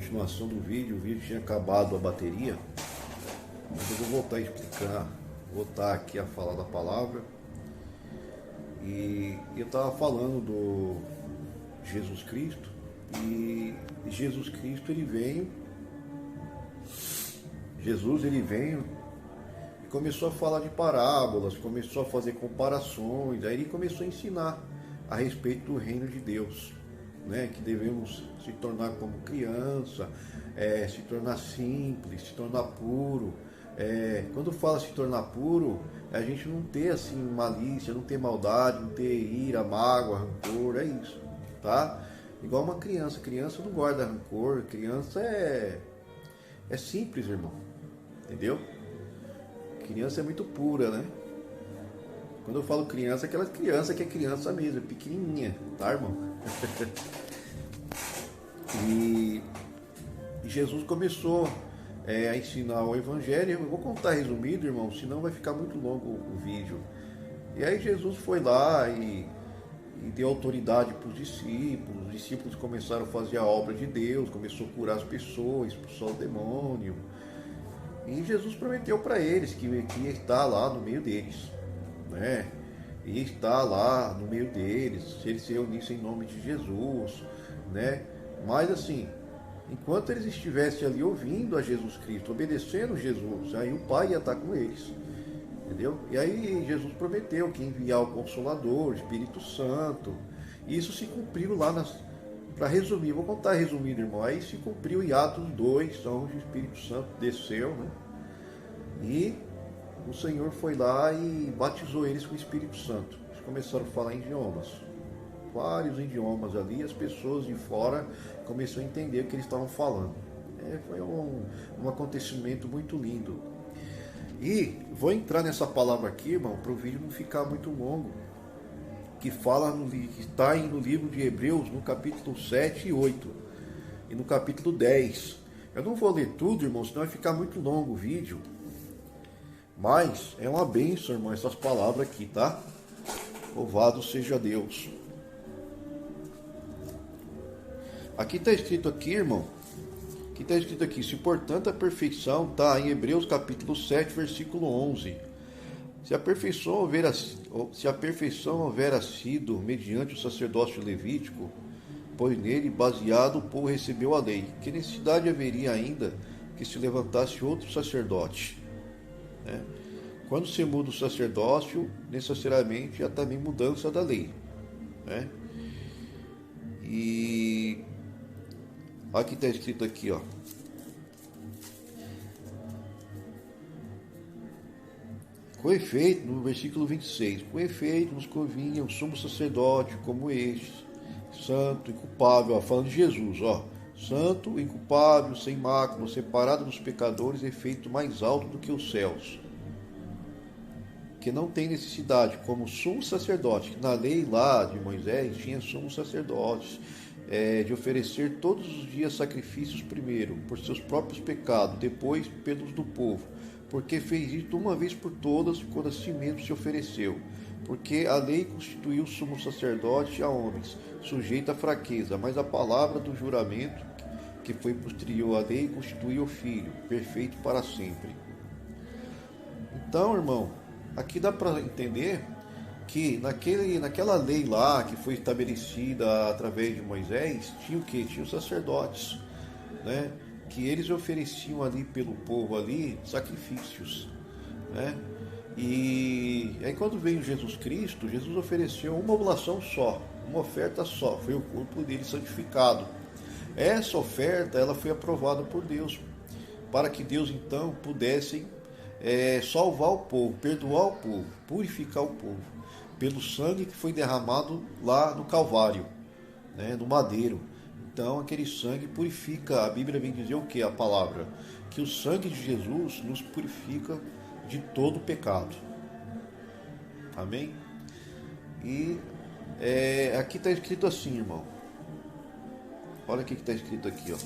continuação do vídeo. O vídeo tinha acabado a bateria, mas eu vou voltar a explicar, voltar aqui a falar da palavra. E eu estava falando do Jesus Cristo, e Jesus Cristo ele veio e começou a falar de parábolas, começou a fazer comparações, aí ele começou a ensinar a respeito do reino de Deus, né? Que devemos se tornar como criança, se tornar simples, se tornar puro. Quando fala se tornar puro, a gente não ter assim malícia, não ter maldade, não ter ira, mágoa, rancor, é isso, tá? Igual uma criança não guarda rancor, criança é simples, irmão, entendeu? Criança é muito pura, né? Quando eu falo criança, é aquela criança que é criança mesmo, pequenininha, tá, irmão? E Jesus começou a ensinar o Evangelho. Eu vou contar resumido, irmão, senão vai ficar muito longo o vídeo. E aí Jesus foi lá e deu autoridade para os discípulos começaram a fazer a obra de Deus, começou a curar as pessoas, expulsar o demônio. E Jesus prometeu para eles que ia estar lá no meio deles, né? Ia estar lá no meio deles, se eles se reunissem em nome de Jesus, né? Mas assim, enquanto eles estivessem ali ouvindo a Jesus Cristo, obedecendo Jesus, aí o Pai ia estar com eles, entendeu? E aí Jesus prometeu que ia enviar o Consolador, o Espírito Santo, e isso se cumpriu lá para resumir, vou contar resumido, irmão, aí se cumpriu em Atos 2, onde o Espírito Santo desceu, né? E o Senhor foi lá e batizou eles com o Espírito Santo. Eles começaram a falar em idiomas, vários idiomas ali, as pessoas de fora começaram a entender o que eles estavam falando. Foi um acontecimento muito lindo. E vou entrar nessa palavra aqui, irmão, para o vídeo não ficar muito longo, que está no livro de Hebreus, no capítulo 7 e 8, e no capítulo 10. Eu não vou ler tudo, irmão, senão vai ficar muito longo o vídeo. Mas é uma bênção, irmão, essas palavras aqui, tá? Louvado seja Deus. Aqui está escrito aqui, irmão. Aqui está escrito aqui, se portanto a perfeição, está em Hebreus capítulo 7, versículo 11. Se a perfeição houvera sido mediante o sacerdócio levítico, pois nele baseado o povo recebeu a lei, que necessidade haveria ainda que se levantasse outro sacerdote? Quando se muda o sacerdócio, necessariamente há também mudança da lei, né? E aqui está escrito aqui, ó. Com efeito, no versículo 26, com efeito nos convinha um sumo sacerdote como este, santo, inculpável, ó, falando de Jesus, ó, santo, inculpável, sem mácula, separado dos pecadores, efeito mais alto do que os céus, que não tem necessidade, como sumo sacerdote, que na lei lá de Moisés tinha sumo sacerdote, de oferecer todos os dias sacrifícios, primeiro por seus próprios pecados, depois pelos do povo, porque fez isso uma vez por todas, quando a si mesmo se ofereceu. Porque a lei constituiu sumo sacerdote a homens, sujeito à fraqueza, mas a palavra do juramento, que foi posterior à lei, constituiu o Filho, perfeito para sempre. Então, irmão, aqui dá para entender que naquela lei lá, que foi estabelecida através de Moisés, tinha o quê? Tinha os sacerdotes, né? Que eles ofereciam ali pelo povo ali sacrifícios, né? E aí quando veio Jesus Cristo, Jesus ofereceu uma oblação só, uma oferta só, foi o corpo dele santificado. Essa oferta ela foi aprovada por Deus, para que Deus então pudesse salvar o povo, perdoar o povo, purificar o povo, pelo sangue que foi derramado lá no Calvário, né, no madeiro. Então aquele sangue purifica, a Bíblia vem dizer o que? A palavra, que o sangue de Jesus nos purifica de todo pecado. Amém? E aqui está escrito assim, irmão. Olha o que está escrito aqui, ó.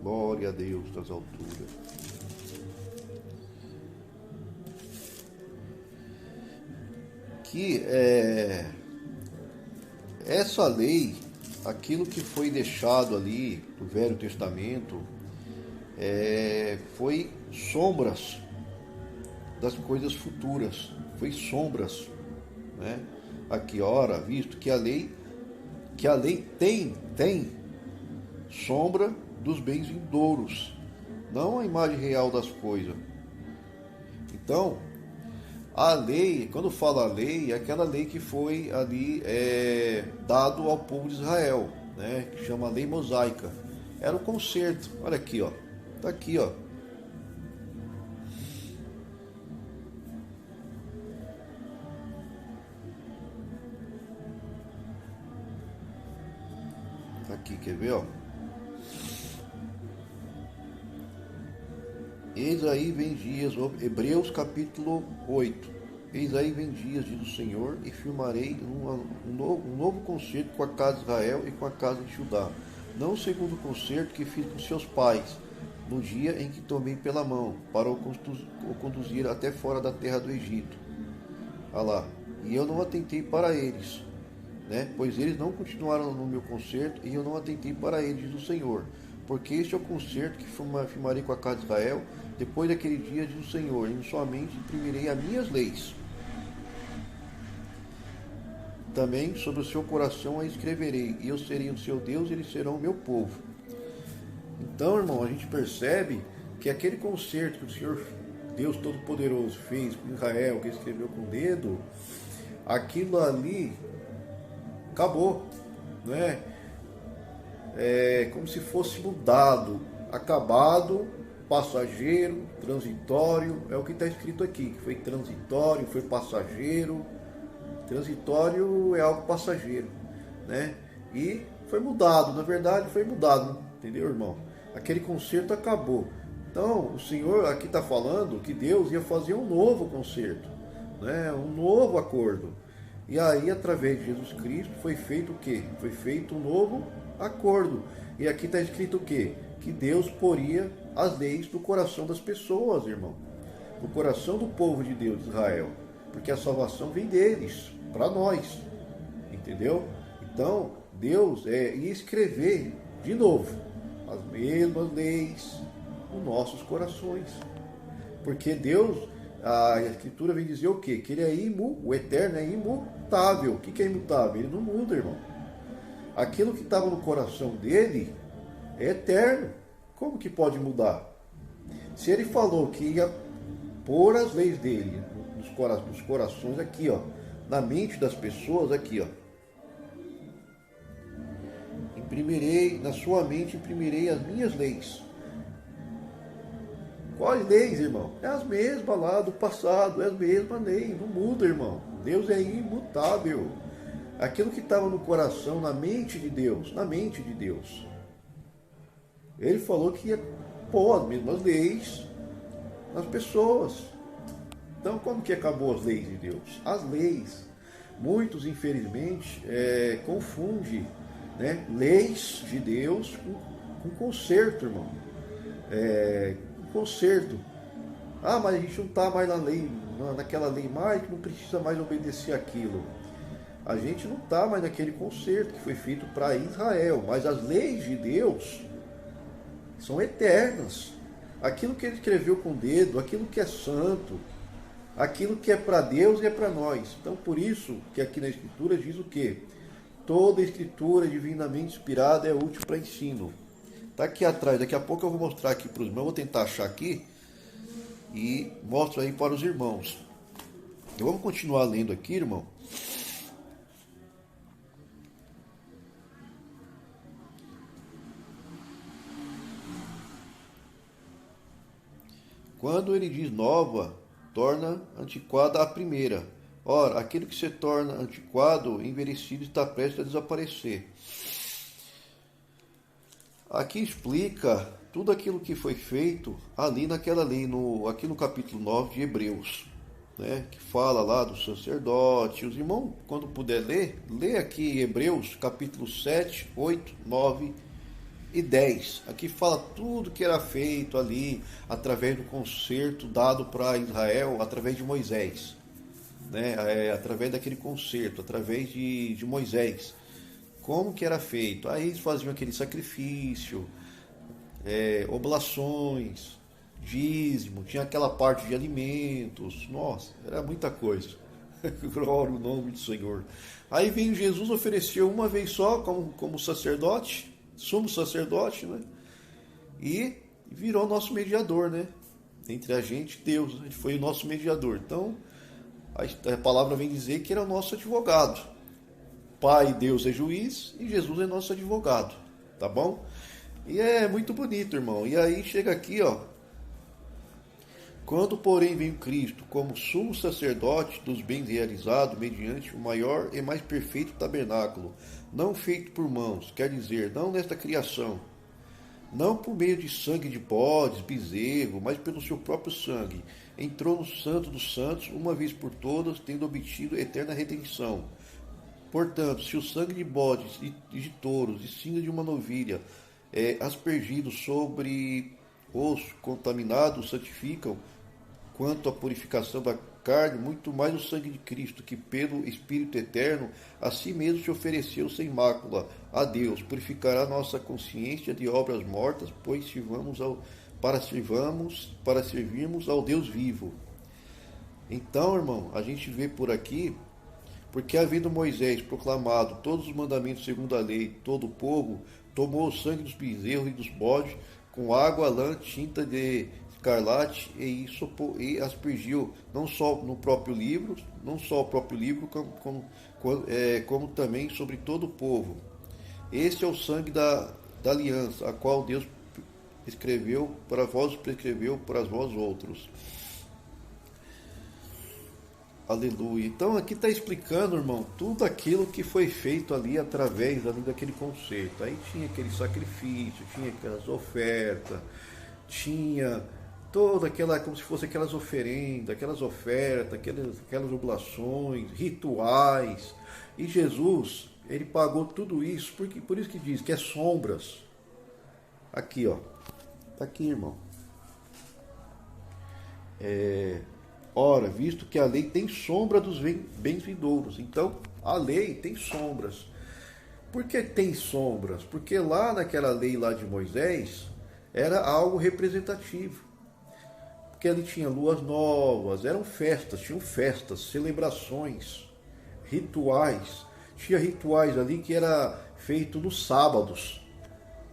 Glória a Deus das alturas. Que essa lei aquilo que foi deixado ali do Velho Testamento foi sombras das coisas futuras, foi sombras, né? Aqui, ora, visto que a lei tem sombra dos bens vindouros, não a imagem real das coisas. Então, a lei, quando fala a lei, é aquela lei que foi ali dado ao povo de Israel, né? Que chama lei mosaica. Era o conserto. Olha aqui, ó. Tá aqui, ó. Tá aqui, quer ver, ó? Eis aí vem dias, Hebreus capítulo 8. Eis aí vem dias, diz o Senhor, e firmarei um novo concerto com a casa de Israel e com a casa de Judá. Não segundo o concerto que fiz com seus pais, no dia em que tomei pela mão, para o conduzir até fora da terra do Egito. Olha lá. E eu não atentei para eles, né? Pois eles não continuaram no meu concerto, e eu não atentei para eles, diz o Senhor. Porque este é o concerto que firmarei com a casa de Israel, depois daquele dia, diz o Senhor, em sua mente imprimirei as minhas leis. Também sobre o seu coração a escreverei, e eu serei o seu Deus, e eles serão o meu povo. Então, irmão, a gente percebe que aquele concerto que o Senhor, Deus Todo-Poderoso, fez com Israel, que ele escreveu com o dedo, aquilo ali acabou, né? É como se fosse mudado, acabado, passageiro, transitório, é o que está escrito aqui, que foi transitório, foi passageiro. Transitório é algo passageiro, né? E foi mudado, na verdade foi mudado, entendeu, irmão? Aquele concerto acabou. Então, o Senhor aqui está falando que Deus ia fazer um novo concerto, né? Um novo acordo. E aí, através de Jesus Cristo, foi feito o quê? Foi feito um novo acordo. E aqui está escrito o quê? Que Deus poria as leis no coração das pessoas, irmão. No coração do povo de Deus, de Israel. Porque a salvação vem deles, para nós. Entendeu? Então, Deus ia escrever de novo as mesmas leis nos nossos corações. Porque Deus, a Escritura vem dizer o quê? Que Ele é o Eterno é imutável. O que é imutável? Ele não muda, irmão. Aquilo que estava no coração dele é eterno. Como que pode mudar? Se ele falou que ia pôr as leis dele nos corações aqui, ó, na mente das pessoas aqui, ó. Imprimirei, na sua mente imprimirei as minhas leis. Quais leis, irmão? É as mesmas lá do passado, é as mesmas leis, não muda, irmão. Deus é imutável. Aquilo que estava no coração, na mente de Deus, Ele falou que ia pôr as mesmas leis nas pessoas. Então, como que acabou as leis de Deus? As leis, muitos, infelizmente, confundem, né, leis de Deus com conserto, irmão. Conserto. Ah, mas a gente não está mais na lei, naquela lei mais, que não precisa mais obedecer aquilo. A gente não está mais naquele concerto que foi feito para Israel, mas as leis de Deus são eternas. Aquilo que ele escreveu com o dedo, aquilo que é santo, aquilo que é para Deus e é para nós. Então, por isso que aqui na Escritura diz o quê? Toda Escritura divinamente inspirada é útil para ensino. Está aqui atrás, daqui a pouco eu vou mostrar aqui para os irmãos, vou tentar achar aqui e mostro aí para os irmãos. Então, vamos continuar lendo aqui, irmão. Quando ele diz nova, torna antiquada a primeira. Ora, aquilo que se torna antiquado, envelhecido, está prestes a desaparecer. Aqui explica tudo aquilo que foi feito ali naquela lei, aqui no capítulo 9 de Hebreus, né, que fala lá do sacerdote. Os irmãos, quando puder ler, lê aqui Hebreus capítulo 7, 8, 9 e 10. Aqui fala tudo que era feito ali através do concerto dado para Israel através de Moisés, né? Através daquele concerto, através de Moisés. como que era feito? Aí eles faziam aquele sacrifício, oblações, dízimo, tinha aquela parte de alimentos, nossa, era muita coisa. Glória o nome do Senhor. Aí veio Jesus, ofereceu uma vez só como sacerdote, sumo sacerdote, né? E virou nosso mediador, né? Entre a gente e Deus, ele foi o nosso mediador. Então, a palavra vem dizer que ele é o nosso advogado. Pai, Deus é juiz e Jesus é nosso advogado, tá bom? E é muito bonito, irmão. E aí chega aqui, ó. Quando, porém, vem Cristo como sumo sacerdote dos bens realizados mediante o maior e mais perfeito tabernáculo, não feito por mãos, quer dizer, não nesta criação, não por meio de sangue de bodes, bezerro, mas pelo seu próprio sangue, entrou no Santo dos Santos, uma vez por todas, tendo obtido eterna redenção. Portanto, se o sangue de bodes e de touros e cinza de uma novilha aspergido sobre os contaminados santificam, quanto à purificação da carne, muito mais o sangue de Cristo, que pelo Espírito Eterno a si mesmo se ofereceu sem mácula a Deus, purificará nossa consciência de obras mortas, pois para servirmos ao Deus vivo. Então, irmão, a gente vê por aqui, porque havendo Moisés proclamado todos os mandamentos segundo a lei, todo o povo tomou o sangue dos bezerros e dos bodes com água, lã, tinta de escarlate e aspergiu não só no próprio livro, não só o próprio livro, como também sobre todo o povo. Este é o sangue da aliança, a qual Deus prescreveu para vós outros. Aleluia. Então aqui está explicando, irmão, tudo aquilo que foi feito ali através ali daquele conceito. Aí tinha aquele sacrifício, tinha aquelas ofertas, tinha toda aquela, como se fosse aquelas oferendas, aquelas ofertas, aquelas oblações, rituais. E Jesus, ele pagou tudo isso, por isso que diz que é sombras. Aqui, ó. Tá aqui, irmão. Ora, visto que a lei tem sombra dos bens vindouros. Então, a lei tem sombras. Por que tem sombras? Porque lá naquela lei lá de Moisés, era algo representativo. Porque ali tinha luas novas, tinham festas, celebrações, rituais. Tinha rituais ali que era feito nos sábados.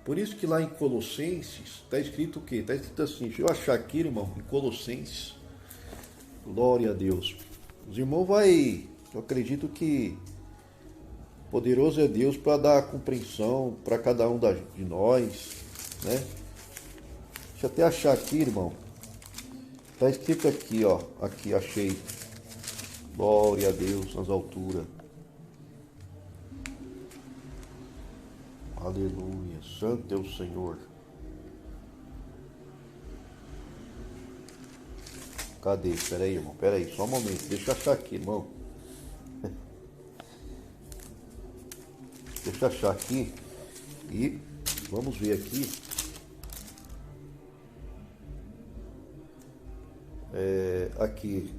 Por isso que lá em Colossenses está escrito o quê? Está escrito assim, deixa eu achar aqui, irmão, em Colossenses. Glória a Deus. Os irmãos eu acredito que poderoso é Deus para dar compreensão para cada um de nós, né? Deixa eu até achar aqui, irmão. Está escrito aqui, ó. Aqui, achei. Glória a Deus nas alturas. Aleluia. Santo é o Senhor. Cadê? Espera aí, irmão. Espera aí, só um momento. Deixa eu achar aqui, irmão. Deixa eu achar aqui. E vamos ver aqui. Aqui.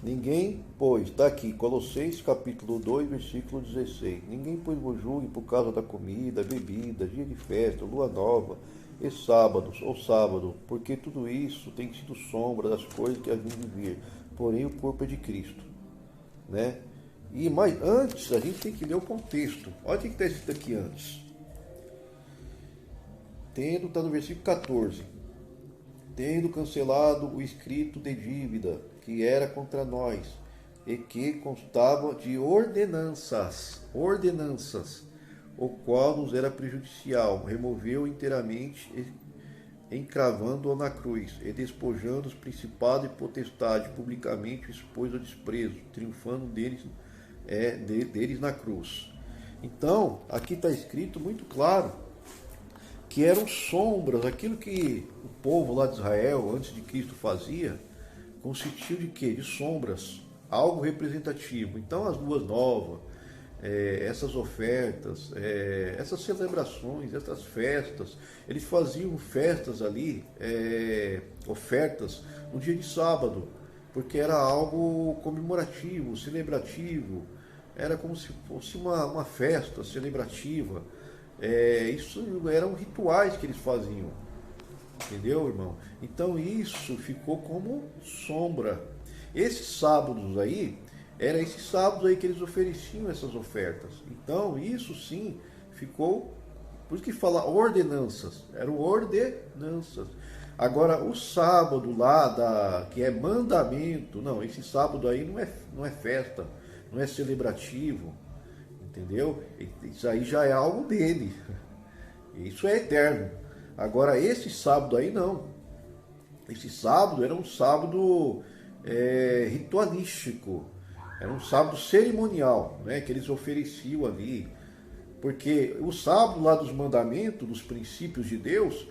Ninguém, pois, está aqui, Colossenses capítulo 2, versículo 16. Ninguém, pois, vos julgue por causa da comida, bebida, dia de festa, lua nova, e sábados, ou sábado, porque tudo isso tem sido sombra das coisas que haviam de vir. Porém, o corpo é de Cristo, né? Mas antes, a gente tem que ler o contexto. Olha o que está escrito aqui antes. Está no versículo 14. Tendo cancelado o escrito de dívida que era contra nós, e que constava de ordenanças, o qual nos era prejudicial, removeu inteiramente, encravando-o na cruz, e despojando os principados e potestades, publicamente expôs ao desprezo, triunfando deles na cruz. Então, aqui está escrito muito claro que eram sombras, aquilo que o povo lá de Israel, antes de Cristo, fazia, consistiu de quê? De sombras, algo representativo. Então as luas novas, essas ofertas, essas celebrações, essas festas, eles faziam festas ali, ofertas no dia de sábado, porque era algo comemorativo, celebrativo, era como se fosse uma festa celebrativa. Isso eram rituais que eles faziam, entendeu, irmão? Então isso ficou como sombra. Esses sábados aí, era esses sábados aí que eles ofereciam essas ofertas. Então isso sim ficou, por isso que fala ordenanças, eram ordenanças. Agora o sábado lá, que é mandamento, não, esse sábado aí não é festa, não é celebrativo, entendeu? Isso aí já é algo dele, isso é eterno. Agora esse sábado aí não, esse sábado era um sábado ritualístico, era um sábado cerimonial, né, que eles ofereciam ali, porque o sábado lá dos mandamentos, dos princípios de Deus,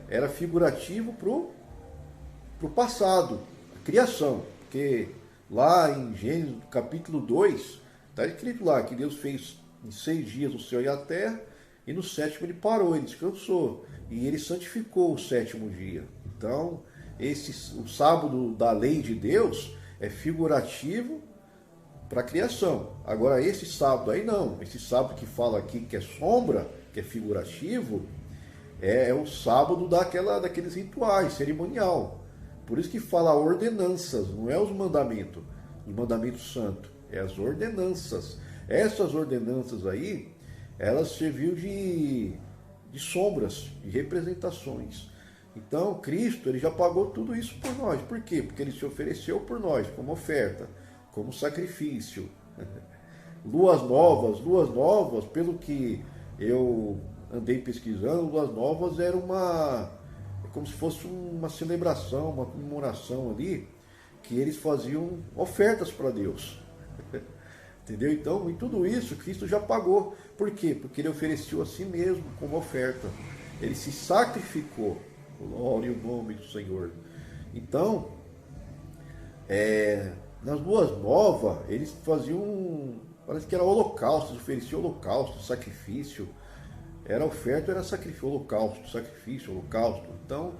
era figurativo para o passado, a criação, porque lá em Gênesis capítulo 2, está escrito lá que Deus fez em 6 dias o céu e a terra, e no sétimo ele parou, ele descansou, e ele santificou o sétimo dia. Então, o sábado da lei de Deus é figurativo para a criação. Agora, esse sábado aí não, esse sábado que fala aqui que é sombra, que é figurativo, é o sábado daqueles rituais, cerimonial. Por isso que fala ordenanças, não é os mandamentos santos, é as ordenanças. Essas ordenanças aí, elas serviam de sombras, de representações. Então, Cristo, ele já pagou tudo isso por nós. Por quê? Porque ele se ofereceu por nós, como oferta, como sacrifício. Luas novas, pelo que eu andei pesquisando, Luas Novas era como se fosse uma celebração, uma comemoração ali, que eles faziam ofertas para Deus. Entendeu? Então, em tudo isso, Cristo já pagou. Por quê? Porque ele ofereceu a si mesmo como oferta. Ele se sacrificou. Glória ao nome do Senhor. Então, nas Luas Novas, eles faziam, parece que era holocausto, eles ofereciam holocausto, sacrifício. Era oferta, era sacrifício, holocausto. Então,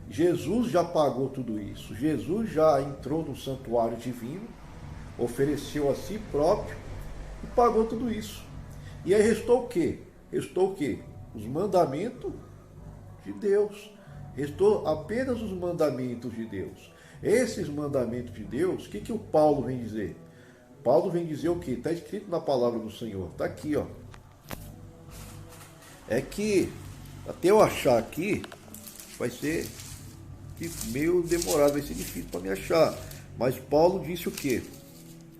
Jesus já pagou tudo isso. Jesus já entrou no santuário divino, ofereceu a si próprio e pagou tudo isso. E aí restou o quê? Os mandamentos de Deus. Restou apenas os mandamentos de Deus. Esses mandamentos de Deus, o que o Paulo vem dizer? Paulo vem dizer o quê? Está escrito na palavra do Senhor. Está aqui, ó. É que, até eu achar aqui, vai ser meio demorado, vai ser difícil para me achar. Mas Paulo disse o quê?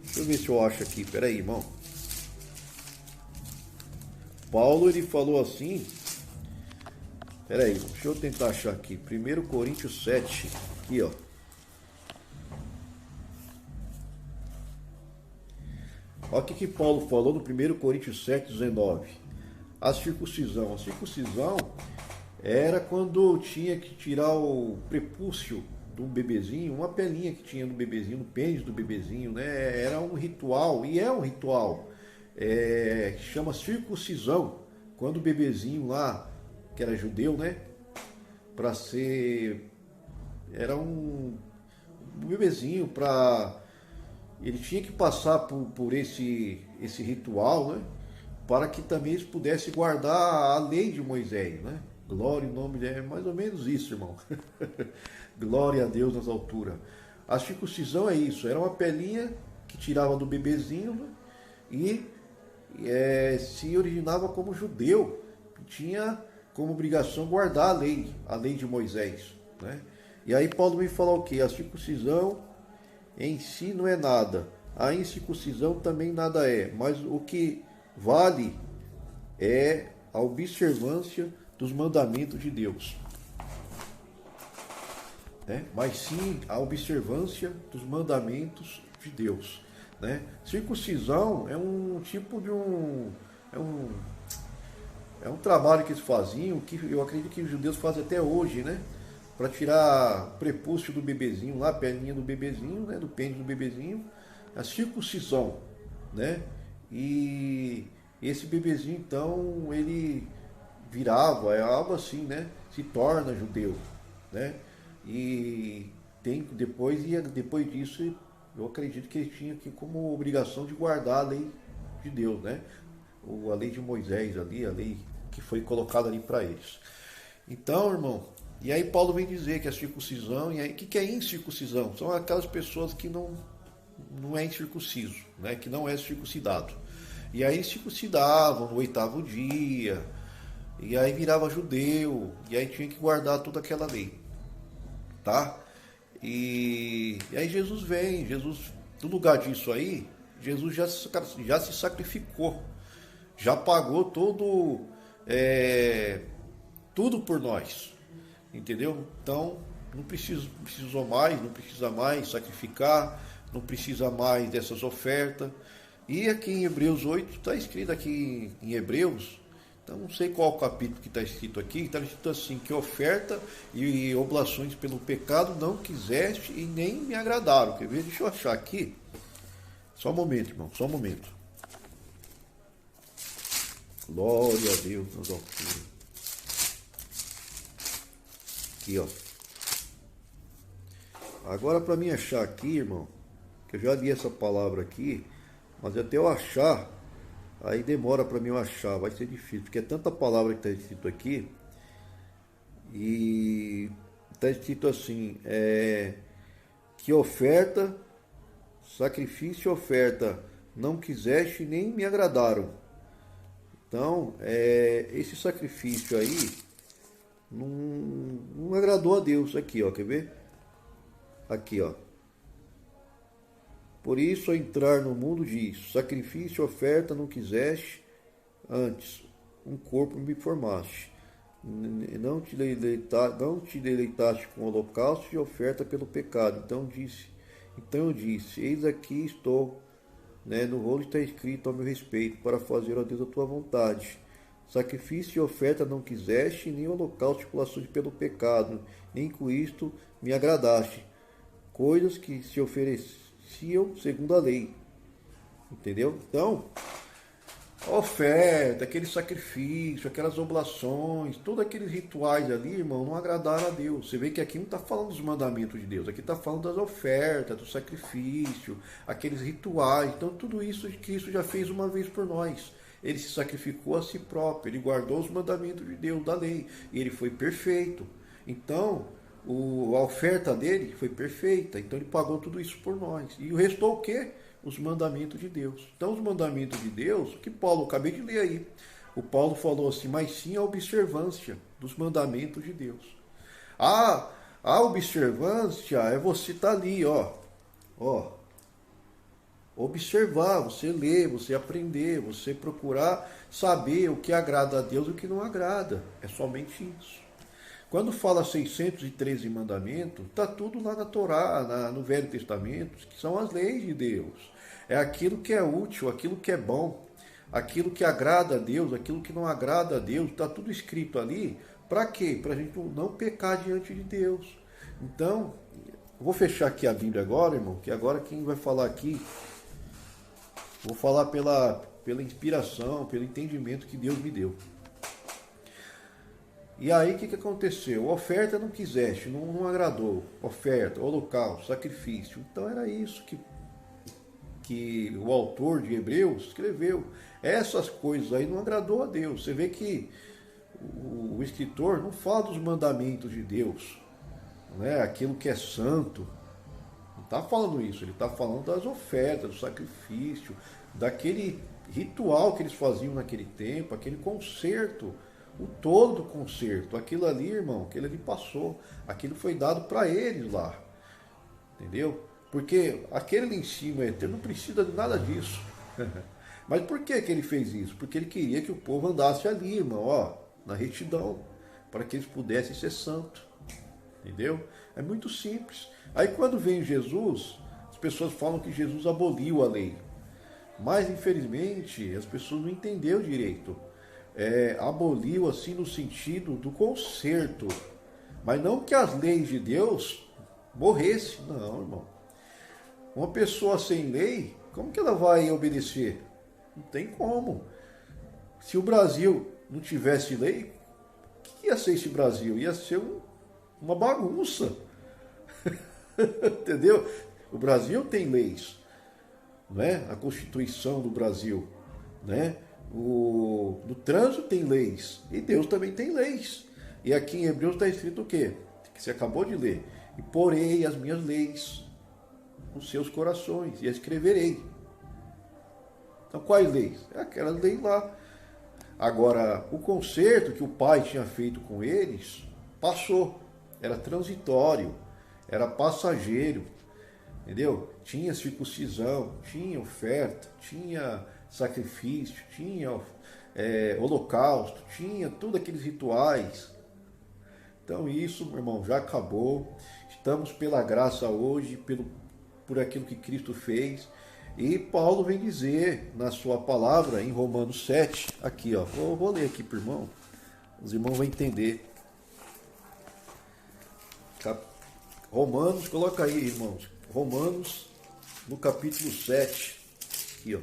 Deixa eu ver se eu acho aqui, peraí, irmão. Paulo, ele falou assim, peraí, deixa eu tentar achar aqui, 1 Coríntios 7, aqui ó. Olha o que Paulo falou no 1 Coríntios 7, 19. A circuncisão era quando tinha que tirar o prepúcio de um bebezinho, uma pelinha que tinha no bebezinho, no pênis do bebezinho, né? Era um ritual, e é um ritual, que chama circuncisão, quando o bebezinho lá, que era judeu, né? Era um bebezinho, ele tinha que passar por esse ritual, né? Para que também eles pudessem guardar a lei de Moisés, né? Glória em nome de Deus, é mais ou menos isso, irmão. Glória a Deus nas alturas. A circuncisão é isso, era uma pelinha que tirava do bebezinho, né? E se originava como judeu, tinha como obrigação guardar a lei de Moisés, né? E aí Paulo vem falar o quê? A circuncisão em si não é nada, a incircuncisão também nada é, mas o que vale é a observância dos mandamentos de Deus, né? Mas sim a observância dos mandamentos de Deus, né? Circuncisão é um tipo de é um trabalho que eles faziam, que eu acredito que os judeus fazem até hoje, né? Para tirar o prepúcio do bebezinho, lá a perninha do bebezinho, né? Do pênis do bebezinho, a circuncisão, né? E esse bebezinho, então, ele virava, é algo assim, né? Se torna judeu, né? E depois disso eu acredito que eles tinham aqui como obrigação de guardar a lei de Deus, né? A lei de Moisés ali, a lei que foi colocada ali para eles. Então, irmão, e aí Paulo vem dizer que a circuncisão, e aí o que é incircuncisão? São aquelas pessoas que não é incircunciso, né? Que não é circuncidado. E aí circuncidavam no 8º dia, e aí virava judeu, e aí tinha que guardar toda aquela lei, tá? E aí Jesus vem, no lugar disso aí, Jesus já se sacrificou, já pagou tudo por nós, entendeu? Então não precisa mais sacrificar, não precisa mais dessas ofertas. E aqui em Hebreus 8, está escrito aqui em Hebreus, então não sei qual capítulo que está escrito aqui, está escrito assim, que oferta e oblações pelo pecado não quiseste e nem me agradaram. Quer ver? Deixa eu achar aqui. Só um momento, irmão, só um momento. Glória a Deus nas alturas. Aqui, ó. Agora para mim achar aqui, irmão, que eu já li essa palavra aqui, mas até eu achar, aí demora para mim eu achar, vai ser difícil, porque é tanta palavra que está escrito aqui, e está escrito assim, que oferta, sacrifício e oferta não quiseste nem me agradaram. Então, esse sacrifício aí não agradou a Deus. Aqui, ó, quer ver? Aqui, ó. Por isso, ao entrar no mundo diz, sacrifício e oferta não quiseste, antes um corpo me formaste. Não te deleitaste com holocausto e oferta pelo pecado. Então eu disse, eis aqui estou, né? No rolo está escrito ao meu respeito, para fazer, ó Deus, a tua vontade. Sacrifício e oferta não quiseste, nem holocausto e expiação pelo pecado, nem com isto me agradaste. Coisas que se ofereciam segundo a lei. Entendeu? Então, a oferta, aquele sacrifício, aquelas oblações, todos aqueles rituais ali, irmão, não agradaram a Deus. Você vê que aqui não está falando dos mandamentos de Deus, aqui está falando das ofertas, do sacrifício, aqueles rituais. Então, tudo isso Cristo já fez uma vez por nós. Ele se sacrificou a si próprio, ele guardou os mandamentos de Deus, da lei, e ele foi perfeito. Então, a oferta dele foi perfeita, então ele pagou tudo isso por nós. E o restou o quê? Os mandamentos de Deus. Então, os mandamentos de Deus, que Paulo, acabei de ler aí, o Paulo falou assim, mas sim a observância dos mandamentos de Deus. A observância é você estar ali, ó, observar, você ler, você aprender, você procurar saber o que agrada a Deus e o que não agrada. É somente isso. Quando fala 613 mandamentos, está tudo lá na Torá, no Velho Testamento, que são as leis de Deus. É aquilo que é útil, aquilo que é bom, aquilo que agrada a Deus, aquilo que não agrada a Deus, está tudo escrito ali. Para quê? Para a gente não pecar diante de Deus. Então, eu vou fechar aqui a Bíblia agora, irmão, que agora quem vai falar aqui, vou falar pela inspiração, pelo entendimento que Deus me deu. E aí o que aconteceu? Oferta não quiseste, não agradou. Oferta, holocausto, sacrifício. Então era isso que o autor de Hebreus escreveu. Essas coisas aí não agradou a Deus. Você vê que o escritor não fala dos mandamentos de Deus, né? Aquilo que é santo. Não está falando isso, ele está falando das ofertas, do sacrifício, daquele ritual que eles faziam naquele tempo, aquele concerto, o todo do concerto. Aquilo ali, irmão, aquilo ali passou, aquilo foi dado para eles lá, entendeu? Porque aquele ali em cima, ele não precisa de nada disso. Mas por que ele fez isso? Porque ele queria que o povo andasse ali, irmão, ó, na retidão, para que eles pudessem ser santos, entendeu? É muito simples. Aí quando vem Jesus, as pessoas falam que Jesus aboliu a lei. Mas infelizmente as pessoas não entenderam direito. Aboliu assim no sentido do conserto. Mas não que as leis de Deus morressem. Não, irmão. Uma pessoa sem lei, como que ela vai obedecer? Não tem como. Se o Brasil não tivesse lei, o que ia ser esse Brasil? Ia ser uma bagunça. Entendeu? O Brasil tem leis, né? A Constituição do Brasil, né? No trânsito tem leis, e Deus também tem leis. E aqui em Hebreus está escrito o quê? Que você acabou de ler. E porei as minhas leis nos seus corações, e as escreverei. Então quais leis? É aquelas leis lá. Agora, o concerto que o pai tinha feito com eles, passou. Era transitório, era passageiro, entendeu? Tinha circuncisão, tinha oferta, tinha sacrifício, tinha holocausto, tinha todos aqueles rituais. Então isso, meu irmão, já acabou. Estamos pela graça hoje, por aquilo que Cristo fez. E Paulo vem dizer na sua palavra, em Romanos 7, aqui, ó, vou ler aqui para o irmão, os irmãos vão entender. Romanos, coloca aí, irmãos, Romanos, no capítulo 7, aqui, ó.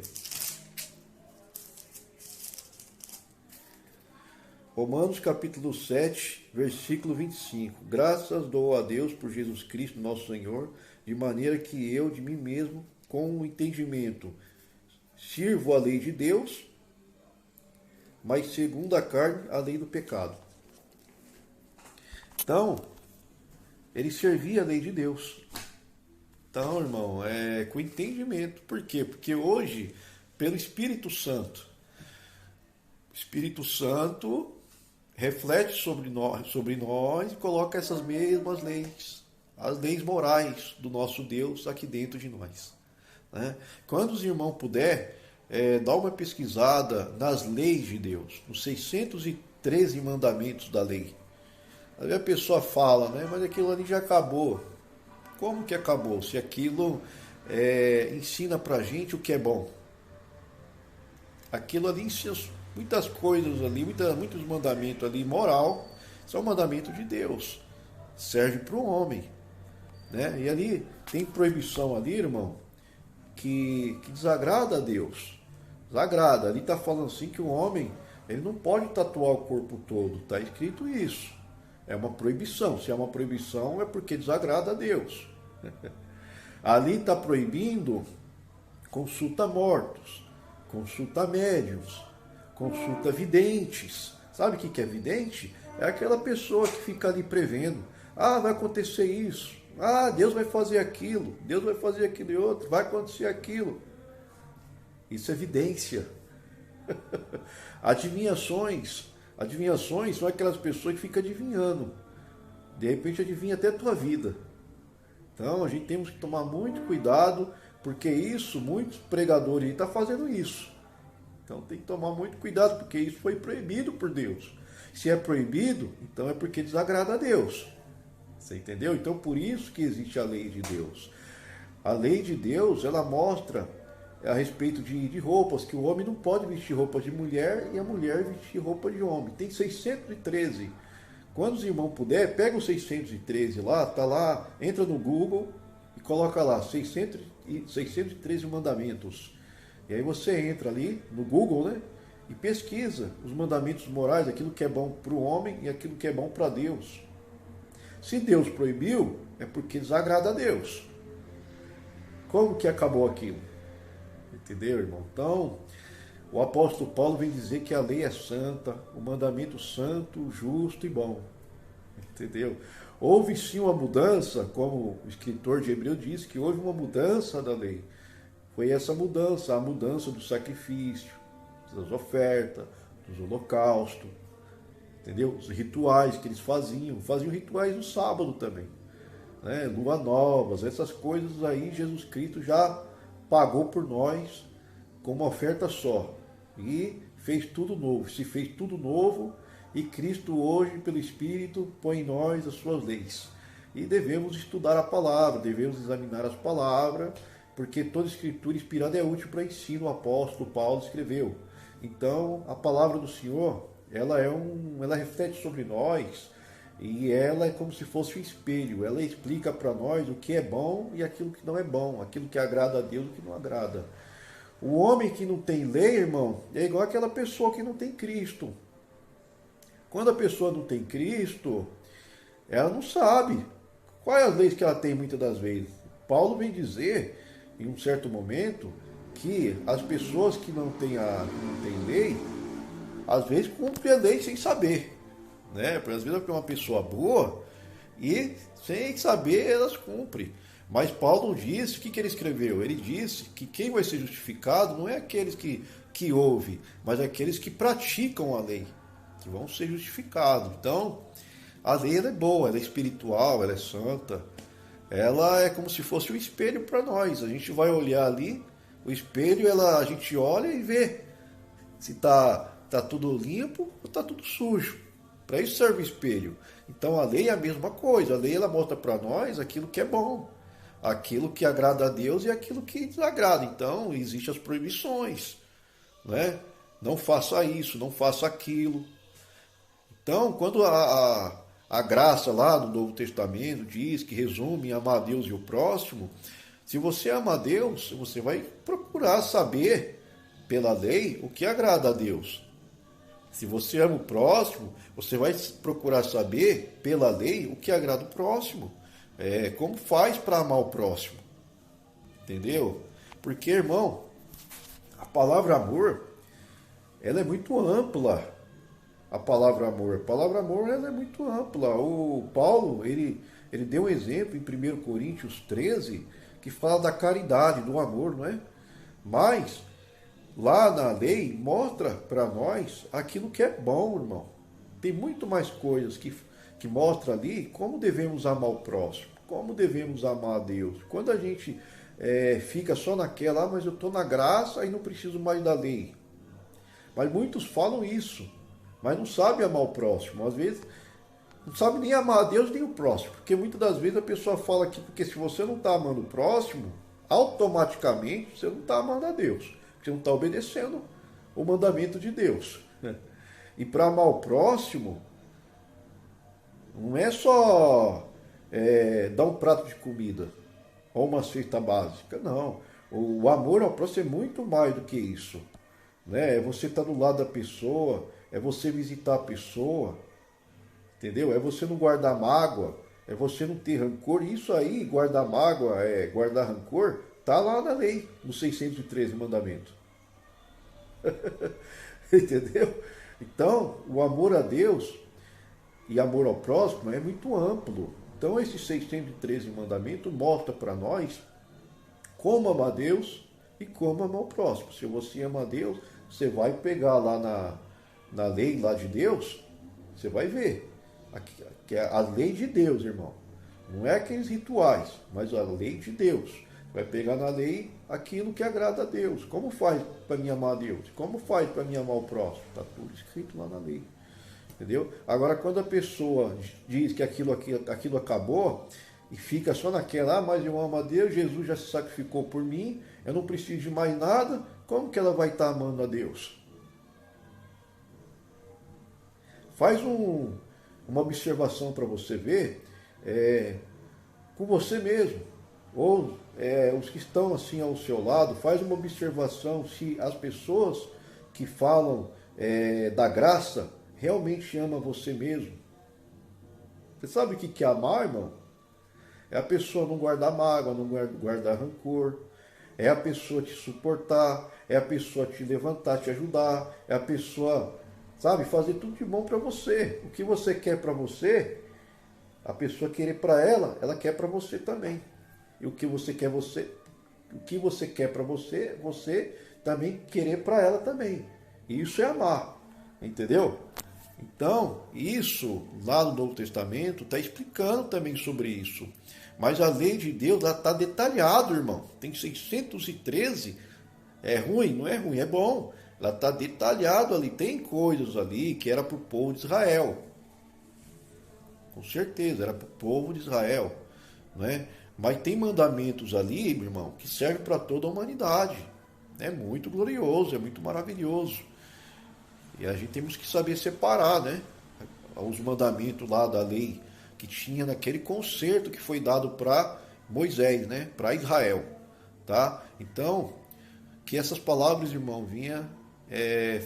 Romanos capítulo 7, versículo 25. Graças dou a Deus por Jesus Cristo, nosso Senhor, de maneira que eu, de mim mesmo, com o entendimento, sirvo a lei de Deus, mas segundo a carne, a lei do pecado. Então, ele servia a lei de Deus. Então, irmão, com entendimento. Por quê? Porque hoje, pelo Espírito Santo, o Espírito Santo reflete sobre nós e coloca essas mesmas leis, as leis morais do nosso Deus aqui dentro de nós. Né? Quando os irmãos puder, dá uma pesquisada nas leis de Deus, nos 613 mandamentos da lei. Aí a pessoa fala, né, mas aquilo ali já acabou. Como que acabou? Se aquilo ensina pra gente o que é bom. Aquilo ali ensina muitas coisas ali, muitos mandamentos ali, moral, são mandamentos de Deus. Serve para o homem. Né? E ali tem proibição ali, irmão, que desagrada a Deus. Desagrada. Ali está falando assim que o homem, ele não pode tatuar o corpo todo. Está escrito isso. É uma proibição. Se é uma proibição, é porque desagrada a Deus. Ali está proibindo consulta mortos, consulta médiuns, consulta videntes. Sabe o que é vidente? É aquela pessoa que fica ali prevendo. Ah, vai acontecer isso. Ah, Deus vai fazer aquilo. Deus vai fazer aquilo e outro. Vai acontecer aquilo. Isso é evidência. Adivinhações. Adivinhações são aquelas pessoas que ficam adivinhando. De repente adivinha até a tua vida. Então a gente temos que tomar muito cuidado, porque isso, muitos pregadores estão fazendo isso. Então tem que tomar muito cuidado, porque isso foi proibido por Deus. Se é proibido, então é porque desagrada a Deus. Você entendeu? Então por isso que existe a lei de Deus. A lei de Deus, ela mostra a respeito de roupas, que o homem não pode vestir roupa de mulher e a mulher vestir roupa de homem. Tem 613. Quando os irmãos puder, pega o 613 lá, tá lá, entra no Google e coloca lá 613 mandamentos. E aí você entra ali no Google, né? E pesquisa os mandamentos morais, aquilo que é bom para o homem e aquilo que é bom para Deus. Se Deus proibiu, é porque desagrada a Deus. Como que acabou aquilo? Entendeu, irmão? Então, o apóstolo Paulo vem dizer que a lei é santa, o mandamento santo, justo e bom. Entendeu? Houve sim uma mudança, como o escritor de Hebreus diz, que houve uma mudança da lei. Foi essa mudança, a mudança do sacrifício, das ofertas, dos holocaustos, entendeu? Os rituais que eles faziam rituais no sábado também, né? Lua novas, essas coisas aí Jesus Cristo já pagou por nós com uma oferta só e fez tudo novo, se fez tudo novo e Cristo hoje pelo Espírito põe em nós as suas leis e devemos estudar a palavra, devemos examinar as palavras, porque toda escritura inspirada é útil para ensino, o apóstolo Paulo escreveu. Então a palavra do Senhor, ela reflete sobre nós e ela é como se fosse um espelho. Ela explica para nós o que é bom e aquilo que não é bom, aquilo que agrada a Deus e o que não agrada. O homem que não tem lei, irmão, é igual aquela pessoa que não tem Cristo. Quando a pessoa não tem Cristo, ela não sabe quais as leis que ela tem muitas das vezes. Paulo vem dizer, em um certo momento, que as pessoas que não têm lei, às vezes cumprem a lei sem saber, né? Porque às vezes é uma pessoa boa e sem saber elas cumprem. Mas Paulo disse, o que ele escreveu? Ele disse que quem vai ser justificado não é aqueles que ouvem, mas aqueles que praticam a lei, que vão ser justificados. Então, a lei ela é boa, ela é espiritual, ela é santa, ela é como se fosse um espelho para nós. A gente vai olhar ali, o espelho, a gente olha e vê se tá tudo limpo ou está tudo sujo. Para isso serve o espelho. Então a lei é a mesma coisa. A lei ela mostra para nós aquilo que é bom, aquilo que agrada a Deus e aquilo que desagrada. Então existem as proibições, né? Não faça isso, não faça aquilo. Então, quando a graça lá no Novo Testamento diz que resume amar a Deus e o próximo, se você ama a Deus, você vai procurar saber pela lei o que agrada a Deus. Se você ama o próximo, você vai procurar saber pela lei o que agrada o próximo. Como faz para amar o próximo. Entendeu? Porque, irmão, a palavra amor, ela é muito ampla. A palavra amor ela é muito ampla. O Paulo, ele deu um exemplo em 1 Coríntios 13, que fala da caridade, do amor, não é? Mas lá na lei mostra para nós aquilo que é bom, irmão. Tem muito mais coisas que mostra ali como devemos amar o próximo, como devemos amar a Deus. Quando a gente fica só naquela, mas eu estou na graça e não preciso mais da lei. Mas muitos falam isso, mas não sabem amar o próximo. Às vezes não sabe nem amar a Deus nem o próximo, porque muitas das vezes a pessoa fala que porque se você não está amando o próximo, automaticamente você não está amando a Deus. Você não está obedecendo o mandamento de Deus. E para amar o próximo, não é só dar um prato de comida ou uma cesta básica, não. O amor ao próximo é muito mais do que isso. Né? É você estar do lado da pessoa, é você visitar a pessoa, entendeu? É você não guardar mágoa, é você não ter rancor. Isso aí, guardar mágoa, guardar rancor, está lá na lei, no 613 mandamento. Entendeu? Então, o amor a Deus e amor ao próximo é muito amplo. Então, esses 613 mandamentos mostram para nós como amar a Deus e como amar o próximo. Se você ama a Deus, você vai pegar lá na lei lá de Deus, você vai ver. Que é a lei de Deus, irmão. Não é aqueles rituais, mas a lei de Deus. Vai pegar na lei aquilo que agrada a Deus. Como faz para mim amar a Deus? Como faz para mim amar o próximo? Está tudo escrito lá na lei. Entendeu? Agora, quando a pessoa diz que aquilo acabou e fica só naquela, mas eu amo a Deus, Jesus já se sacrificou por mim, eu não preciso de mais nada, como que ela vai estar amando a Deus? Faz uma observação para você ver com você mesmo, ou os que estão assim ao seu lado. Faz uma observação se as pessoas que falam da graça realmente amam você mesmo. Você sabe o que é amar, irmão? É a pessoa não guardar mágoa, não guardar rancor, é a pessoa te suportar, é a pessoa te levantar, te ajudar, é a pessoa, sabe, fazer tudo de bom para você. O que você quer para você, a pessoa querer para ela quer para você também. E o que você quer para você, você também querer para ela também. E isso é amar, entendeu? Então, isso lá no Novo Testamento está explicando também sobre isso. Mas a lei de Deus está detalhado, irmão. Tem 613. É ruim? Não é ruim, é bom. Ela está detalhado ali. Tem coisas ali que era para o povo de Israel. Com certeza, era para o povo de Israel. Não é? Mas tem mandamentos ali, meu irmão, que servem para toda a humanidade. É muito glorioso, é muito maravilhoso. E a gente temos que saber separar, né? Os mandamentos lá da lei que tinha naquele concerto que foi dado para Moisés, né? Para Israel, tá? Então, que essas palavras, irmão, vinha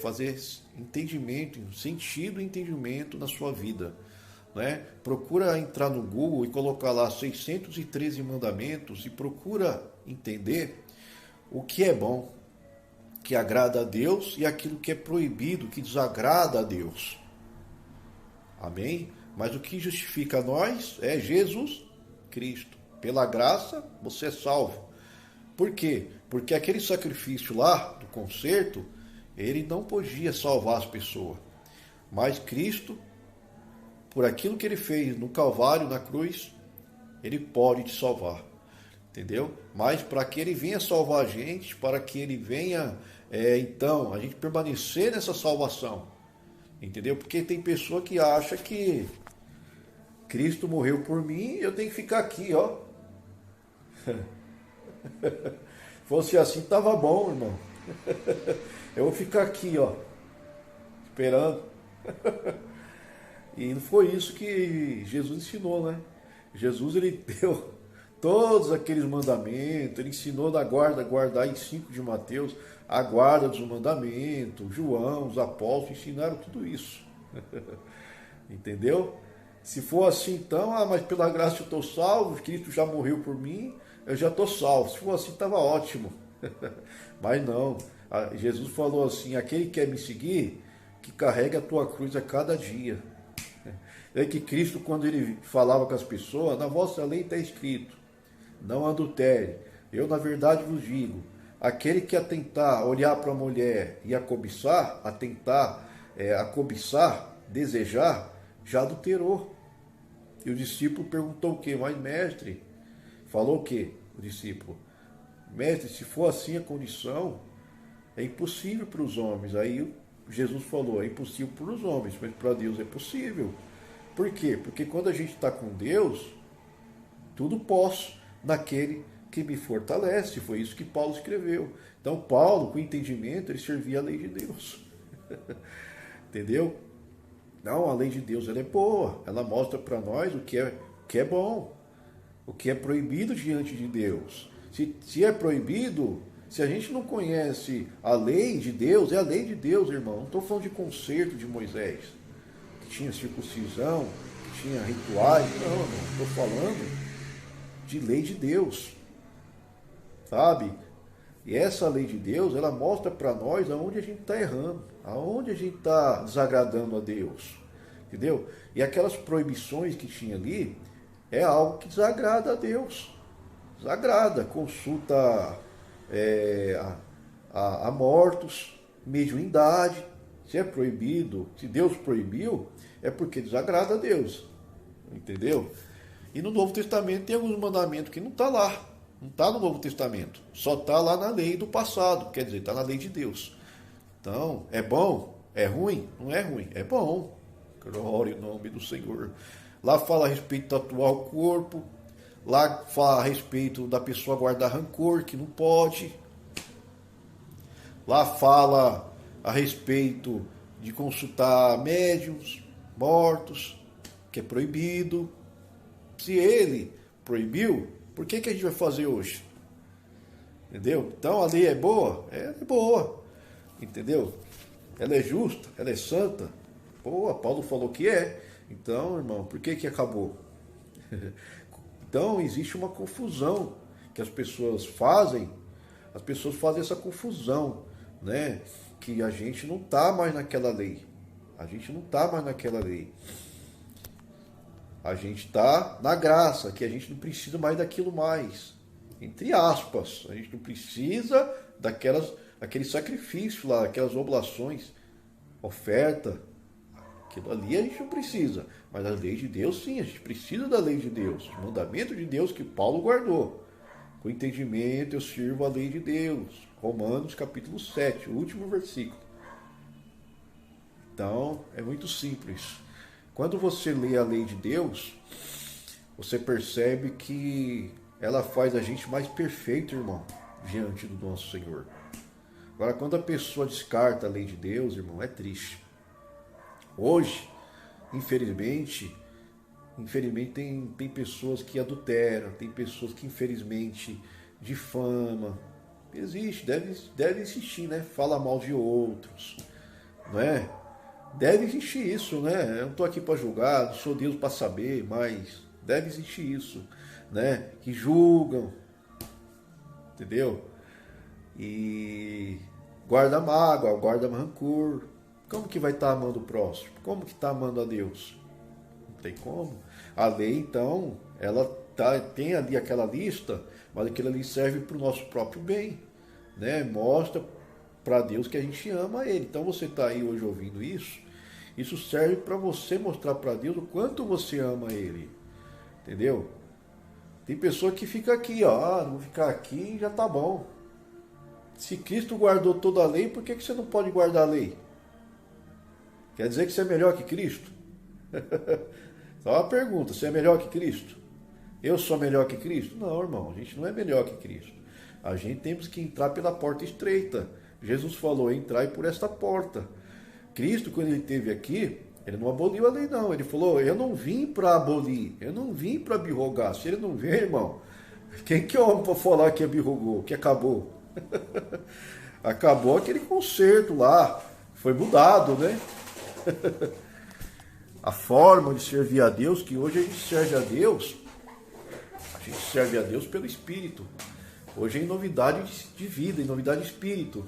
fazer entendimento, sentido e entendimento na sua vida, né? Procura entrar no Google e colocar lá 613 mandamentos e procura entender o que é bom, que agrada a Deus e aquilo que é proibido, que desagrada a Deus. Amém? Mas o que justifica nós é Jesus Cristo. Pela graça você é salvo. Por quê? Porque aquele sacrifício lá do concerto, ele não podia salvar as pessoas. Mas Cristo, por aquilo que ele fez no Calvário, na cruz, ele pode te salvar. Entendeu? Mas para que ele venha salvar a gente, para que ele venha, então, a gente permanecer nessa salvação. Entendeu? Porque tem pessoa que acha que Cristo morreu por mim e eu tenho que ficar aqui, ó. Fosse assim, tava bom, irmão. Eu vou ficar aqui, ó, esperando. E não foi isso que Jesus ensinou, né? Jesus, ele deu todos aqueles mandamentos, ele ensinou da guarda, guardar em 5 de Mateus, a guarda dos mandamentos, João, os apóstolos ensinaram tudo isso. Entendeu? Se for assim, então, mas pela graça eu estou salvo, Cristo já morreu por mim, eu já estou salvo. Se for assim, estava ótimo. Mas não, Jesus falou assim, aquele que quer me seguir, que carregue a tua cruz a cada dia. É que Cristo, quando ele falava com as pessoas, na vossa lei está escrito, não adultere. Eu, na verdade, vos digo, aquele que atentar, olhar para a mulher e a cobiçar, a cobiçar, desejar, já adulterou. E o discípulo perguntou o quê? Mas mestre, falou o quê? O discípulo, mestre, se for assim a condição, é impossível para os homens. Aí Jesus falou, é impossível para os homens, mas para Deus é possível. Por quê? Porque quando a gente está com Deus, tudo posso naquele que me fortalece. Foi isso que Paulo escreveu. Então Paulo, com entendimento, ele servia a lei de Deus. Entendeu? Não, a lei de Deus ela é boa. Ela mostra para nós o que é bom, o que é proibido diante de Deus. Se é proibido, se a gente não conhece a lei de Deus, é a lei de Deus, irmão. Não estou falando de concerto de Moisés, que tinha circuncisão, que tinha rituais. Não, estou falando de lei de Deus, sabe? E essa lei de Deus, ela mostra para nós aonde a gente está errando, aonde a gente está desagradando a Deus, entendeu? E aquelas proibições que tinha ali, é algo que desagrada a Deus, desagrada, consulta a mortos, mediunidade. Se é proibido, se Deus proibiu, é porque desagrada a Deus, entendeu? E no Novo Testamento tem alguns mandamentos que não está lá, não está no Novo Testamento, só está lá na lei do passado, quer dizer, está na lei de Deus. Então, é bom? É ruim? Não é ruim, é bom. Glória em nome do Senhor. Lá fala a respeito de tatuar o corpo, lá fala a respeito da pessoa guardar rancor, que não pode. Lá fala a respeito de consultar médiuns, mortos, que é proibido. Se ele proibiu, por que a gente vai fazer hoje? Entendeu? Então a lei é boa? É boa. Entendeu? Ela é justa, ela é santa. Boa, Paulo falou que é. Então, irmão, por que acabou? Então existe uma confusão que as pessoas fazem essa confusão, né? Que a gente não está mais naquela lei. A gente não está mais naquela lei. A gente está na graça, que a gente não precisa mais daquilo mais. Entre aspas, a gente não precisa daquele sacrifício lá, aquelas oblações, oferta. Aquilo ali a gente não precisa. Mas a lei de Deus, sim, a gente precisa da lei de Deus. O mandamento de Deus que Paulo guardou. Com entendimento eu sirvo a lei de Deus. Romanos capítulo 7, o último versículo. Então, é muito simples. Quando você lê a lei de Deus, você percebe que ela faz a gente mais perfeito, irmão, diante do nosso Senhor. Agora, quando a pessoa descarta a lei de Deus, irmão, é triste. Hoje, infelizmente tem pessoas que adulteram, tem pessoas que infelizmente difamam. Existe, deve existir, né? Fala mal de outros, não é? Deve existir isso, né? Eu não estou aqui para julgar, não sou Deus para saber, mas deve existir isso, né? Que julgam, entendeu? E guarda mágoa, guarda rancor. Como que vai estar amando o próximo? Como que está amando a Deus? Não tem como. A lei, então, ela tem ali aquela lista, mas aquilo ali serve para o nosso próprio bem, né? Mostra para Deus que a gente ama Ele. Então você está aí hoje ouvindo isso, isso serve para você mostrar para Deus o quanto você ama Ele, entendeu? Tem pessoa que fica aqui, ó, não vou ficar aqui e já tá bom. Se Cristo guardou toda a lei, por que você não pode guardar a lei? Quer dizer que você é melhor que Cristo? Só uma pergunta, você é melhor que Cristo? Eu sou melhor que Cristo? Não, irmão, a gente não é melhor que Cristo. A gente temos que entrar pela porta estreita. Jesus falou, entrai por esta porta. Cristo, quando ele esteve aqui, ele não aboliu a lei, não. Ele falou, eu não vim para abolir, eu não vim para abrogar. Se ele não vem, irmão, quem que é homem para falar que abrogou, que acabou? Acabou aquele concerto lá, foi mudado, né? A forma de servir a Deus, que hoje a gente serve a Deus pelo Espírito. Hoje é em novidade de vida, em novidade de Espírito,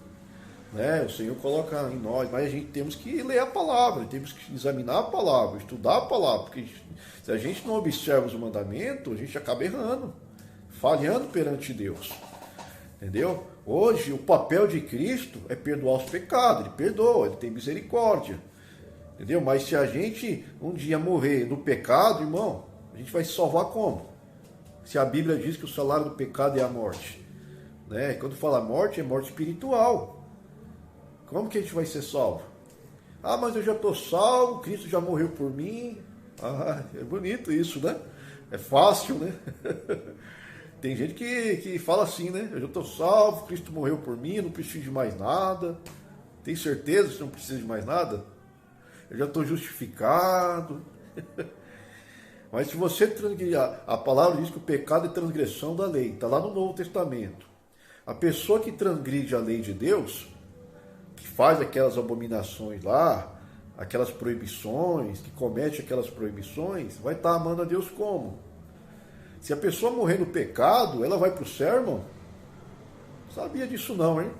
né? O Senhor coloca em nós, mas a gente temos que ler a palavra, temos que examinar a palavra, estudar a palavra, porque se a gente não observa os mandamentos, a gente acaba errando, falhando perante Deus, entendeu? Hoje o papel de Cristo é perdoar os pecados, ele perdoa, ele tem misericórdia, entendeu? Mas se a gente um dia morrer no pecado, irmão, a gente vai se salvar como? Se a Bíblia diz que o salário do pecado é a morte, né? Quando fala morte, é morte espiritual. Como que a gente vai ser salvo? Ah, mas eu já estou salvo, Cristo já morreu por mim. Ah, é bonito isso, né? É fácil, né? Tem gente que fala assim, né? Eu já estou salvo, Cristo morreu por mim, não preciso de mais nada. Tem certeza que você não precisa de mais nada? Eu já estou justificado. Mas se você transgredir, a palavra diz que o pecado é transgressão da lei, está lá no Novo Testamento. A pessoa que transgride a lei de Deus, que faz aquelas abominações lá, aquelas proibições, que comete aquelas proibições, vai estar amando a Deus como? Se a pessoa morrer no pecado, ela vai para o céu, irmão? Sabia disso não, hein?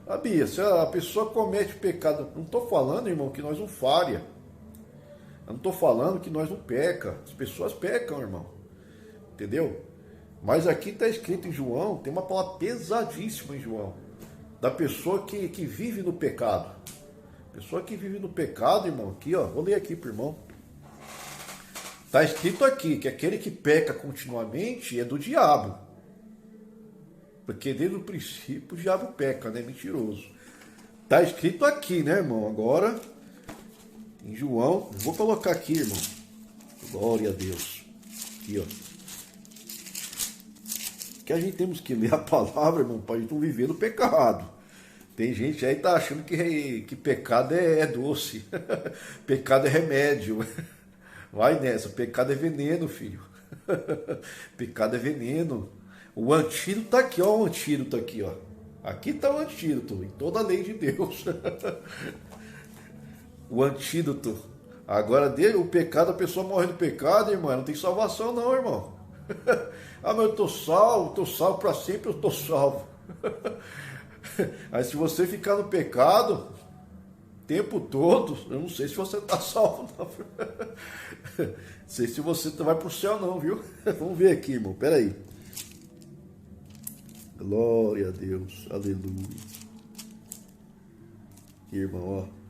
Sabia, se a pessoa comete pecado, não estou falando, irmão, que nós não falha. Eu não estou falando que nós não peca. As pessoas pecam, irmão. Entendeu? Mas aqui está escrito em João, tem uma palavra pesadíssima em João. Da pessoa que vive no pecado. Pessoa que vive no pecado, irmão. Aqui, ó. Vou ler aqui pro irmão. Está escrito aqui que aquele que peca continuamente é do diabo. Porque desde o princípio o diabo peca, né? Mentiroso. Está escrito aqui, né, irmão? Agora, em João, vou colocar aqui, irmão. Glória a Deus. Aqui, ó. Que a gente temos que ler a palavra, irmão, para a gente não viver no pecado. Tem gente aí que tá achando que pecado é doce. Pecado é remédio. Vai nessa, pecado é veneno, filho. Pecado é veneno. O antídoto tá aqui, ó, o antídoto aqui, ó. Aqui tá o antídoto, em toda a lei de Deus. O antídoto. Agora, dele, o pecado, a pessoa morre do pecado, irmão, não tem salvação não, irmão. Ah, mas eu tô salvo para sempre, eu tô salvo. Aí se você ficar no pecado o tempo todo, eu não sei se você está salvo, não. Não sei se você vai para o céu, não, viu? Vamos ver aqui, irmão. Pera aí. Glória a Deus. Aleluia. Aqui, irmão, ó.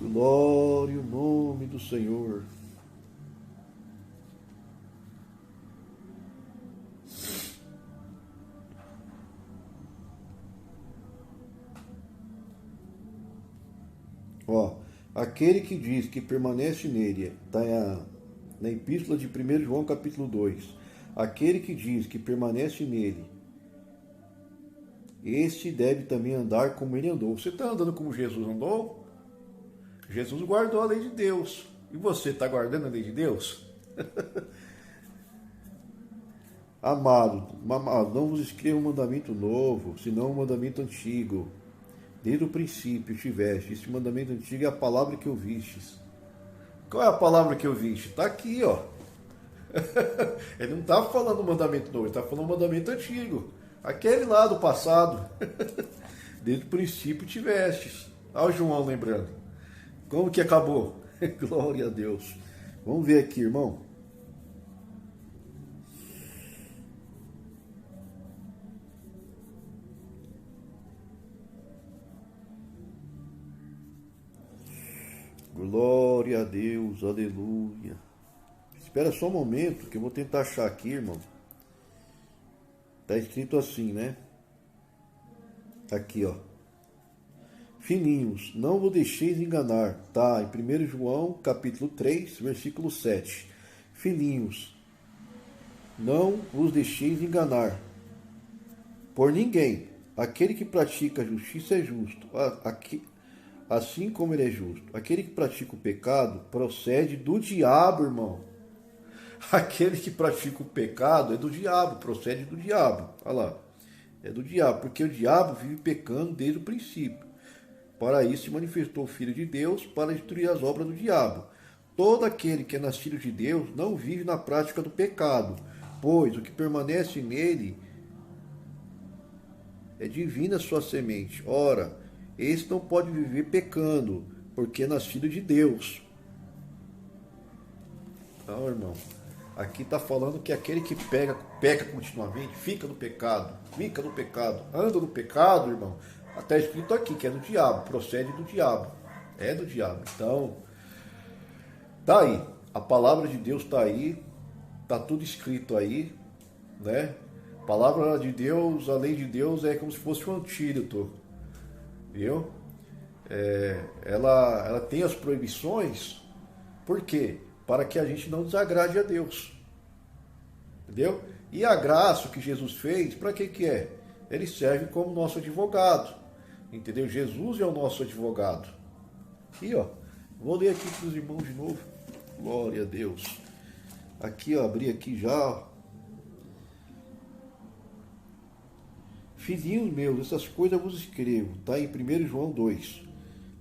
Glória ao nome do Senhor. Ó, aquele que diz que permanece nele, está na epístola de 1 João capítulo 2. Aquele que diz que permanece nele, este deve também andar como ele andou. Você está andando como Jesus andou? Jesus guardou a lei de Deus. E você está guardando a lei de Deus? Amado, não vos escrevo um mandamento novo, senão um mandamento antigo. Desde o princípio tiveste. Esse mandamento antigo é a palavra que ouvistes. Qual é a palavra que ouviste? Está aqui, ó. Ele não está falando um mandamento novo, ele está falando um mandamento antigo. Aquele lá do passado. Desde o princípio tivestes. Olha o João lembrando. Como que acabou? Glória a Deus. Vamos ver aqui, irmão. Glória a Deus, aleluia. Espera só um momento que eu vou tentar achar aqui, irmão. Está escrito assim, né? Tá aqui, ó. Filhinhos, não vos deixeis enganar. Tá em 1 João, capítulo 3, versículo 7. Filhinhos, não vos deixeis enganar por ninguém. Aquele que pratica a justiça é justo, assim como ele é justo. Aquele que pratica o pecado procede do diabo, irmão. Aquele que pratica o pecado é do diabo, procede do diabo. Olha lá. É do diabo, porque o diabo vive pecando desde o princípio. Para isso se manifestou o Filho de Deus, para destruir as obras do diabo. Todo aquele que é nascido de Deus não vive na prática do pecado, pois o que permanece nele é divina a sua semente. Ora, esse não pode viver pecando, porque é nascido de Deus. Então, irmão, aqui está falando que aquele que peca continuamente, fica no pecado, anda no pecado, irmão. Está escrito aqui que é do diabo, procede do diabo. É do diabo. Então, tá aí. A palavra de Deus está aí, está tudo escrito aí, né? A palavra de Deus, a lei de Deus é como se fosse um antídoto, viu? Ela tem as proibições, por quê? Para que a gente não desagrade a Deus, entendeu? E a graça que Jesus fez, para que é? Ele serve como nosso advogado, entendeu? Jesus é o nosso advogado. Aqui, ó, vou ler aqui para os irmãos de novo. Glória a Deus. Aqui, ó, abri aqui já. Filhinhos meus, essas coisas vos escrevo, tá? Em 1 João 2.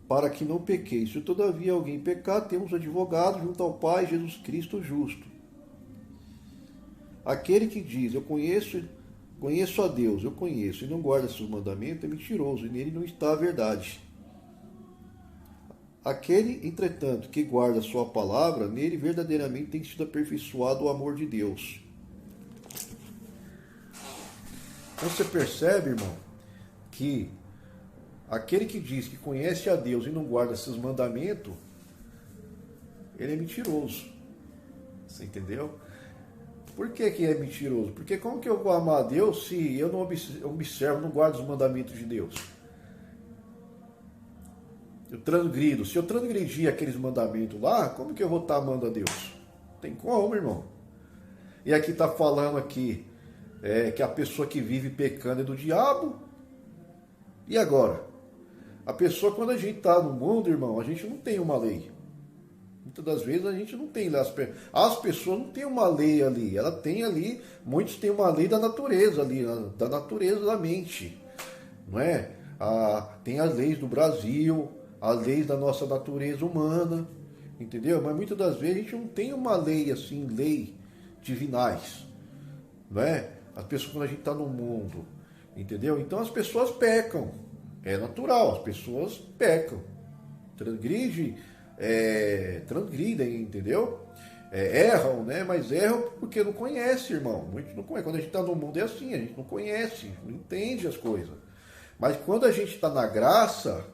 Para que não pequeis. Se todavia alguém pecar, temos advogado junto ao Pai, Jesus Cristo justo. Aquele que diz, eu conheço a Deus, eu conheço, e não guarda seus mandamentos, é mentiroso, e nele não está a verdade. Aquele, entretanto, que guarda a sua palavra, nele verdadeiramente tem sido aperfeiçoado o amor de Deus. Então você percebe, irmão, que aquele que diz que conhece a Deus e não guarda seus mandamentos, ele é mentiroso. Você entendeu? Por que é mentiroso? Porque como que eu vou amar a Deus se eu não observo, não guardo os mandamentos de Deus? Eu transgrido. Se eu transgredir aqueles mandamentos lá, como que eu vou estar amando a Deus? Tem como, irmão? E aqui está falando aqui que a pessoa que vive pecando é do diabo. E agora? A pessoa, quando a gente está no mundo, irmão, a gente não tem uma lei. Muitas das vezes a gente não tem lá. As pessoas não têm uma lei ali. Ela tem ali, muitos têm uma lei da natureza ali, da natureza da mente. Não é? Tem as leis do Brasil, as leis da nossa natureza humana, entendeu? Mas muitas das vezes a gente não tem uma lei assim, lei divinais. Não é? As pessoas, quando a gente está no mundo, entendeu? Então as pessoas pecam. É natural, as pessoas pecam. Transgridem, entendeu? Erram, né? Mas erram porque não conhece, irmão. Muito não conhece. Quando a gente está no mundo é assim, a gente não conhece, não entende as coisas. Mas quando a gente está na graça,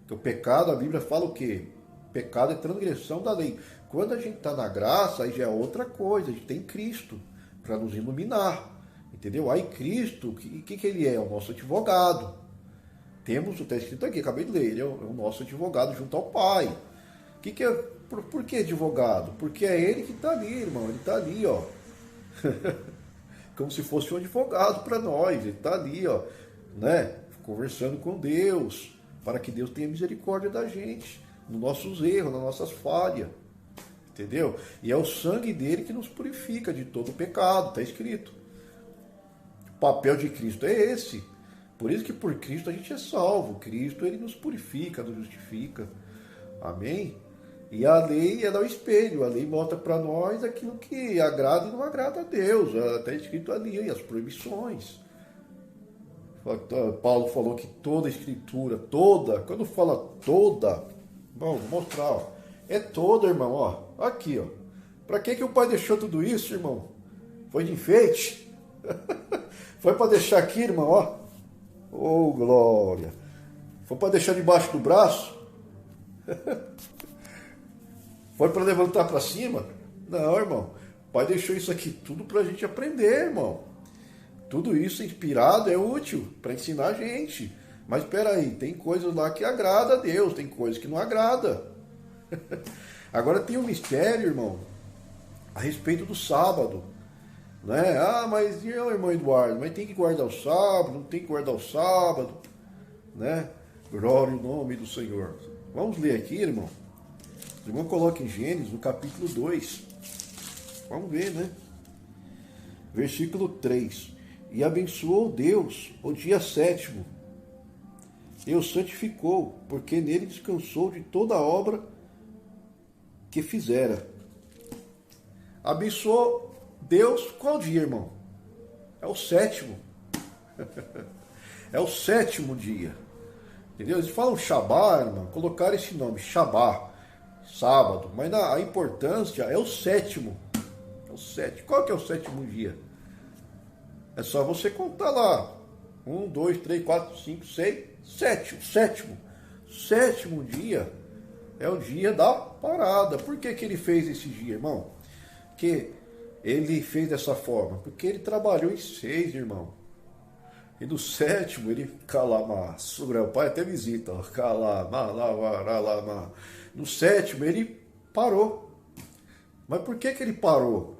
que o pecado, a Bíblia fala o quê? Pecado é transgressão da lei. Quando a gente está na graça, aí já é outra coisa. A gente tem Cristo para nos iluminar, entendeu? Aí Cristo, o que ele é? É o nosso advogado. Temos, está escrito aqui, acabei de ler, ele é o nosso advogado junto ao Pai. Por que advogado? Porque é ele que está ali, irmão. Ele está ali, ó. Como se fosse um advogado para nós. Ele está ali, ó, né? Conversando com Deus, para que Deus tenha misericórdia da gente, nos nossos erros, nas nossas falhas. Entendeu? E é o sangue dele que nos purifica de todo o pecado, está escrito. papel de Cristo é esse. Por isso que por Cristo a gente é salvo. Cristo, ele nos purifica, nos justifica. Amém? E a lei é o espelho. A lei mostra para nós aquilo que agrada e não agrada a Deus. Está escrito ali, as proibições. Paulo falou que toda a escritura, toda, quando fala toda, bom, vou mostrar, ó, é toda, irmão, ó, aqui, ó. Para que o Pai deixou tudo isso, irmão? Foi de enfeite? Foi para deixar aqui, irmão, ó. Oh, glória. Foi para deixar debaixo do braço? Foi para levantar para cima? Não, irmão. O Pai deixou isso aqui tudo para a gente aprender, irmão. Tudo isso inspirado é útil para ensinar a gente. Mas espera aí, tem coisas lá que agrada a Deus, tem coisas que não agrada. Agora tem um mistério, irmão, a respeito do sábado. Né? Ah, mas e o irmão Eduardo? Mas tem que guardar o sábado, não tem que guardar o sábado. Né? Glória ao nome do Senhor. Vamos ler aqui, irmão. O irmão coloca em Gênesis, no capítulo 2. Vamos ver, né? Versículo 3. E abençoou Deus o dia sétimo, e o santificou, porque nele descansou de toda a obra que fizera. Abençoou Deus qual dia, irmão? É o sétimo. É o sétimo dia. Entendeu? Eles falam Shabá, irmão, colocaram esse nome, Shabá, sábado, mas a importância é o sétimo. É o sétimo. Qual que é o sétimo dia? É só você contar lá. 1, 2, 3, 4, 5, 6, 7. Sétimo dia é o dia da parada. Por que ele fez esse dia, irmão? Que ele fez dessa forma? Porque ele trabalhou em 6, irmão. E no sétimo ele calamaço. O pai até visita. Calama. No sétimo ele parou. Mas por que ele parou?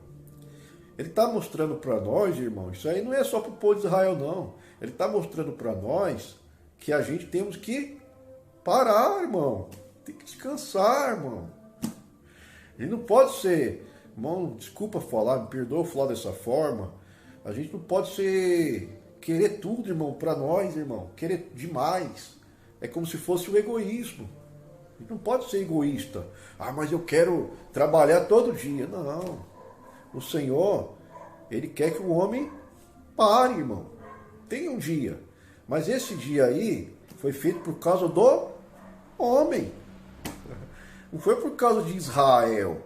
Ele está mostrando para nós, irmão, isso aí não é só para o povo de Israel, não. Ele está mostrando para nós que a gente temos que parar, irmão. Tem que descansar, irmão. Ele não pode ser, irmão, desculpa falar, me perdoa falar dessa forma. A gente não pode querer tudo, irmão, para nós, irmão. Querer demais. É como se fosse o egoísmo. A gente não pode ser egoísta. Ah, mas eu quero trabalhar todo dia. Não. O Senhor, Ele quer que o homem pare, irmão. Tem um dia. Mas esse dia aí foi feito por causa do homem. Não foi por causa de Israel.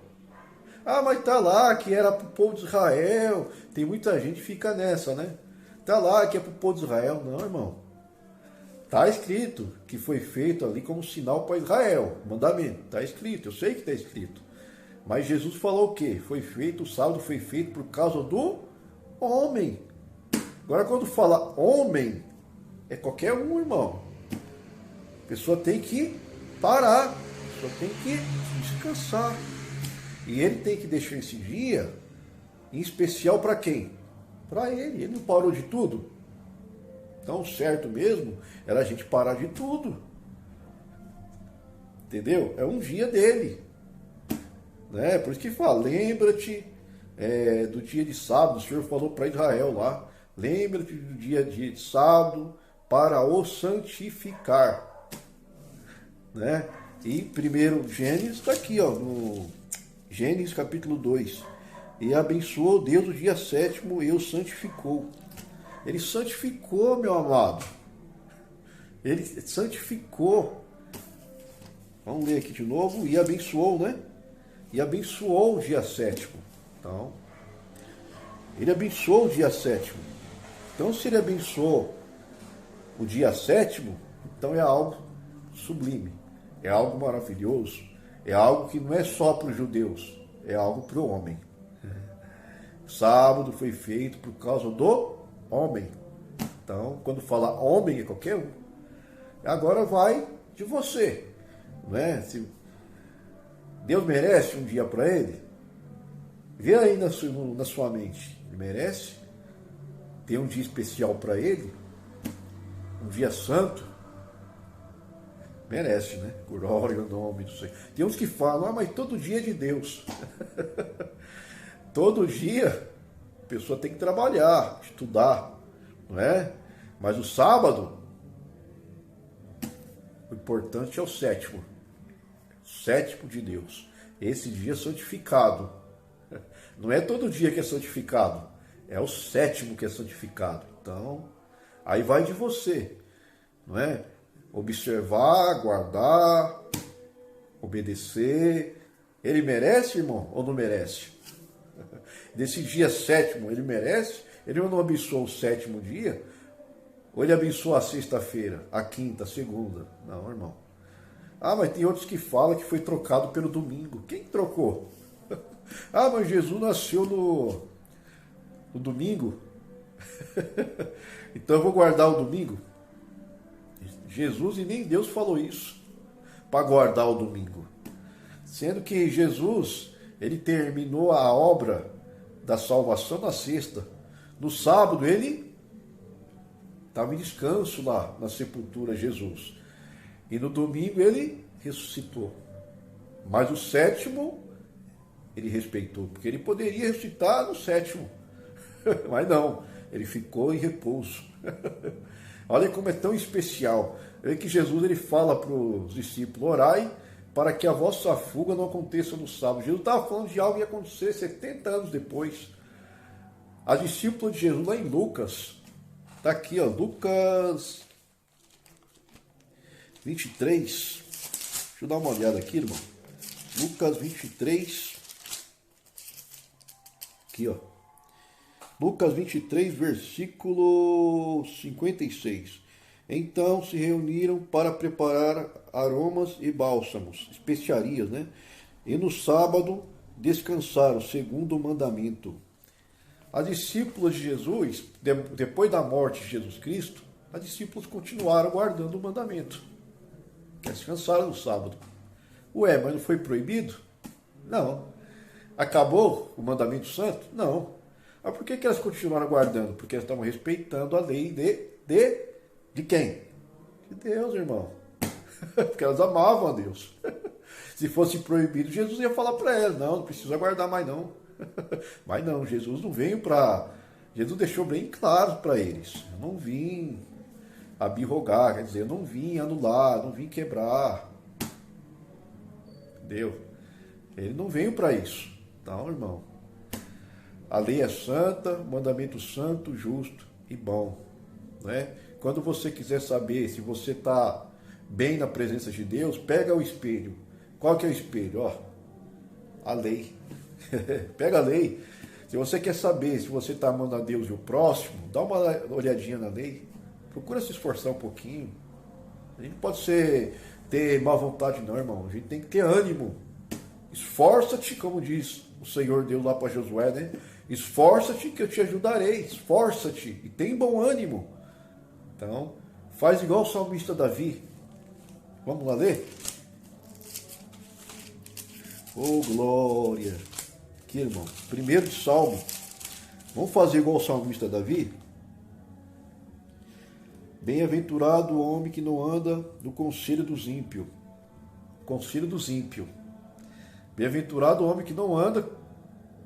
Ah, mas tá lá que era pro povo de Israel. Tem muita gente que fica nessa, né? Tá lá que é pro povo de Israel. Não, irmão. Tá escrito que foi feito ali como sinal para Israel. Mandamento. Tá escrito. Eu sei que tá escrito. Mas Jesus falou o quê? O sábado foi feito por causa do homem. Agora quando fala homem, é qualquer um, irmão. A pessoa tem que parar. A pessoa tem que descansar. E ele tem que deixar esse dia, em especial para quem? Para ele. Ele não parou de tudo. Então o certo mesmo era a gente parar de tudo. Entendeu? É um dia dele. Né? Por isso que fala, lembra-te do dia de sábado, o Senhor falou para Israel lá, lembra-te do dia de sábado para o santificar. Né? E primeiro Gênesis está aqui, ó, no Gênesis capítulo 2. E abençoou Deus o dia sétimo e o santificou. Ele santificou, meu amado. Ele santificou. Vamos ler aqui de novo. E abençoou, né? E abençoou o dia sétimo. Então, ele abençoou o dia sétimo. Então, se ele abençoou o dia sétimo, então é algo sublime. É algo maravilhoso. É algo que não é só para os judeus. É algo para o homem. Sábado foi feito por causa do homem. Então, quando fala homem, é qualquer um. Agora vai de você. Não é? Se Deus merece um dia para ele? Vê aí na sua mente. Ele merece? Tem um dia especial para ele? Um dia santo? Merece, né? Glória ao nome do Senhor. Tem uns que falam, mas todo dia é de Deus. Todo dia a pessoa tem que trabalhar, estudar. não é? Mas o sábado, o importante é o sétimo de Deus. Esse dia é santificado. Não é todo dia que é santificado, é o sétimo que é santificado. Então, aí vai de você, não é? Observar, guardar, obedecer. Ele merece, irmão, ou não merece? Desse dia sétimo, ele merece? Ele não abençoou o sétimo dia? Ou ele abençoou a sexta-feira, a quinta, a segunda? Não, irmão. Ah, mas tem outros que falam que foi trocado pelo domingo. Quem trocou? Ah, mas Jesus nasceu no domingo. Então eu vou guardar o domingo? Jesus e nem Deus falou isso, para guardar o domingo. Sendo que Jesus, ele terminou a obra da salvação na sexta. No sábado, ele estava em descanso lá na sepultura, Jesus. E no domingo, ele ressuscitou. Mas o sétimo, ele respeitou, porque ele poderia ressuscitar no sétimo. Mas não, ele ficou em repouso. Olha como é tão especial. É que Jesus ele fala para os discípulos: orai para que a vossa fuga não aconteça no sábado. Jesus estava falando de algo que ia acontecer 70 anos depois. A discípula de Jesus lá em Lucas, está aqui, ó, Lucas 23. Deixa eu dar uma olhada aqui, irmão. Lucas 23. Aqui, ó. Lucas 23, versículo 56. Então se reuniram para preparar aromas e bálsamos, especiarias, né? E no sábado descansaram, segundo o mandamento. As discípulas de Jesus, depois da morte de Jesus Cristo, as discípulas continuaram guardando o mandamento. Descansaram no sábado. Ué, mas não foi proibido? Não. Acabou o mandamento santo? Não. Mas por que elas continuaram guardando? Porque elas estavam respeitando a lei de quem? De Deus, irmão. Porque elas amavam a Deus. Se fosse proibido, Jesus ia falar para elas: não precisa guardar mais não. Mas não, Jesus não veio para... Jesus deixou bem claro para eles: eu não vim abirrogar, quer dizer, eu não vim anular, não vim quebrar. Entendeu? Ele não veio para isso. Então, irmão, a lei é santa, mandamento santo, justo e bom, né? Quando você quiser saber se você está bem na presença de Deus, pega o espelho. Qual que é o espelho? Ó, a lei. Pega a lei. Se você quer saber se você está amando a Deus e o próximo, dá uma olhadinha na lei. Procura se esforçar um pouquinho. A gente pode ter má vontade não, irmão. A gente tem que ter ânimo. Esforça-te, como diz o Senhor Deus lá para Josué, né? Esforça-te que eu te ajudarei. Esforça-te e tem bom ânimo. Então, faz igual o salmista Davi. Vamos lá ler? Oh, glória! Aqui, irmão, primeiro de Salmo. Vamos fazer igual o salmista Davi? Bem-aventurado o homem que não anda no conselho dos ímpios. Conselho dos ímpios. Bem-aventurado o homem que não anda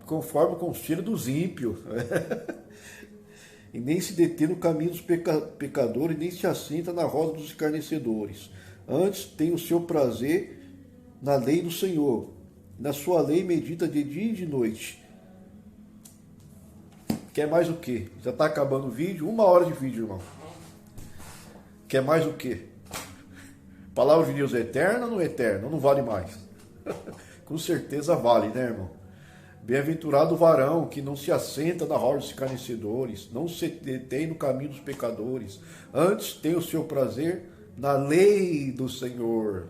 conforme o conselho dos ímpios. E nem se detém no caminho dos pecadores, nem se assenta na roda dos escarnecedores. Antes tem o seu prazer na lei do Senhor. Na sua lei medita de dia e de noite. Quer mais o quê? Já está acabando o vídeo. 1 hora de vídeo, irmão. Quer mais o quê? A palavra de Deus é eterna ou não é eterna? Não vale mais? Com certeza vale, né, irmão? Bem-aventurado o varão que não se assenta na roda dos escarnecedores, não se detém no caminho dos pecadores. Antes tem o seu prazer na lei do Senhor.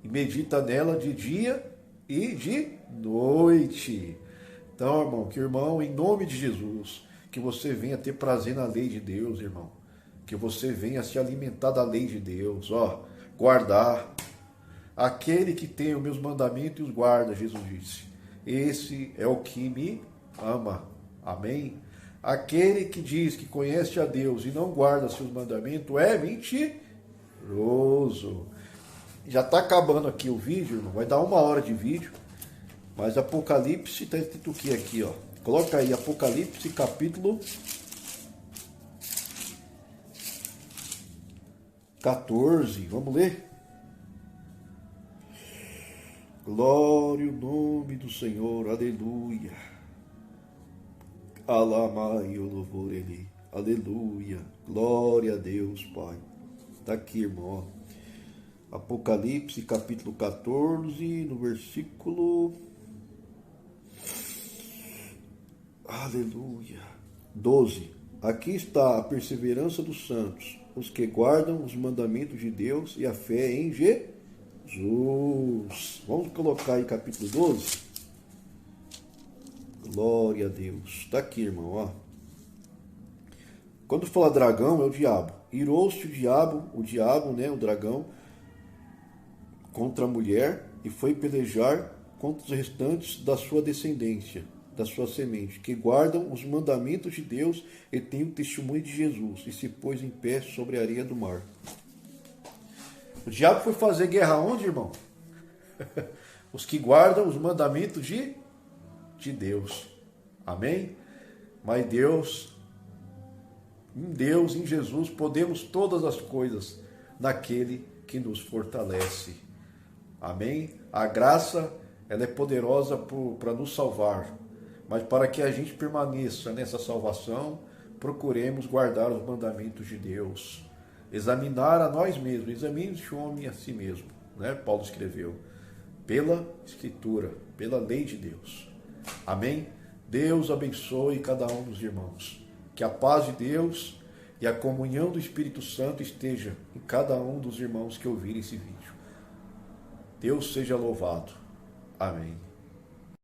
E medita nela de dia e de noite. Então, irmão, em nome de Jesus, que você venha ter prazer na lei de Deus, irmão. Que você venha se alimentar da lei de Deus, ó, guardar. Aquele que tem os meus mandamentos e os guarda, Jesus disse, esse é o que me ama. Amém? Aquele que diz que conhece a Deus e não guarda seus mandamentos é mentiroso. Já está acabando aqui o vídeo, irmão. Vai dar 1 hora de vídeo. Mas Apocalipse está escrito o que aqui, ó? Coloca aí, Apocalipse capítulo 14, vamos ler? Glória ao nome do Senhor, aleluia. Alamai o louvor ele, aleluia. Glória a Deus, Pai. Está aqui, irmão. Apocalipse, capítulo 14, no versículo... Aleluia. 12. Aqui está a perseverança dos santos, os que guardam os mandamentos de Deus e a fé em Jesus. Vamos colocar aí capítulo 12. Glória a Deus. Está aqui, irmão. Ó. Quando fala dragão, é o diabo. Irou-se o diabo, né, o dragão, contra a mulher e foi pelejar contra os restantes da sua descendência, da sua semente, que guardam os mandamentos de Deus e têm o testemunho de Jesus, e se pôs em pé sobre a areia do mar. O diabo foi fazer guerra onde, irmão? Os que guardam os mandamentos de Deus. Amém? Mas em Jesus, podemos todas as coisas naquele que nos fortalece. Amém? A graça, ela é poderosa para nos salvar. Mas para que a gente permaneça nessa salvação, procuremos guardar os mandamentos de Deus. Examinar a nós mesmos, examine-se o homem a si mesmo, né? Paulo escreveu, pela Escritura, pela lei de Deus. Amém? Deus abençoe cada um dos irmãos. Que a paz de Deus e a comunhão do Espírito Santo esteja em cada um dos irmãos que ouvirem esse vídeo. Deus seja louvado. Amém.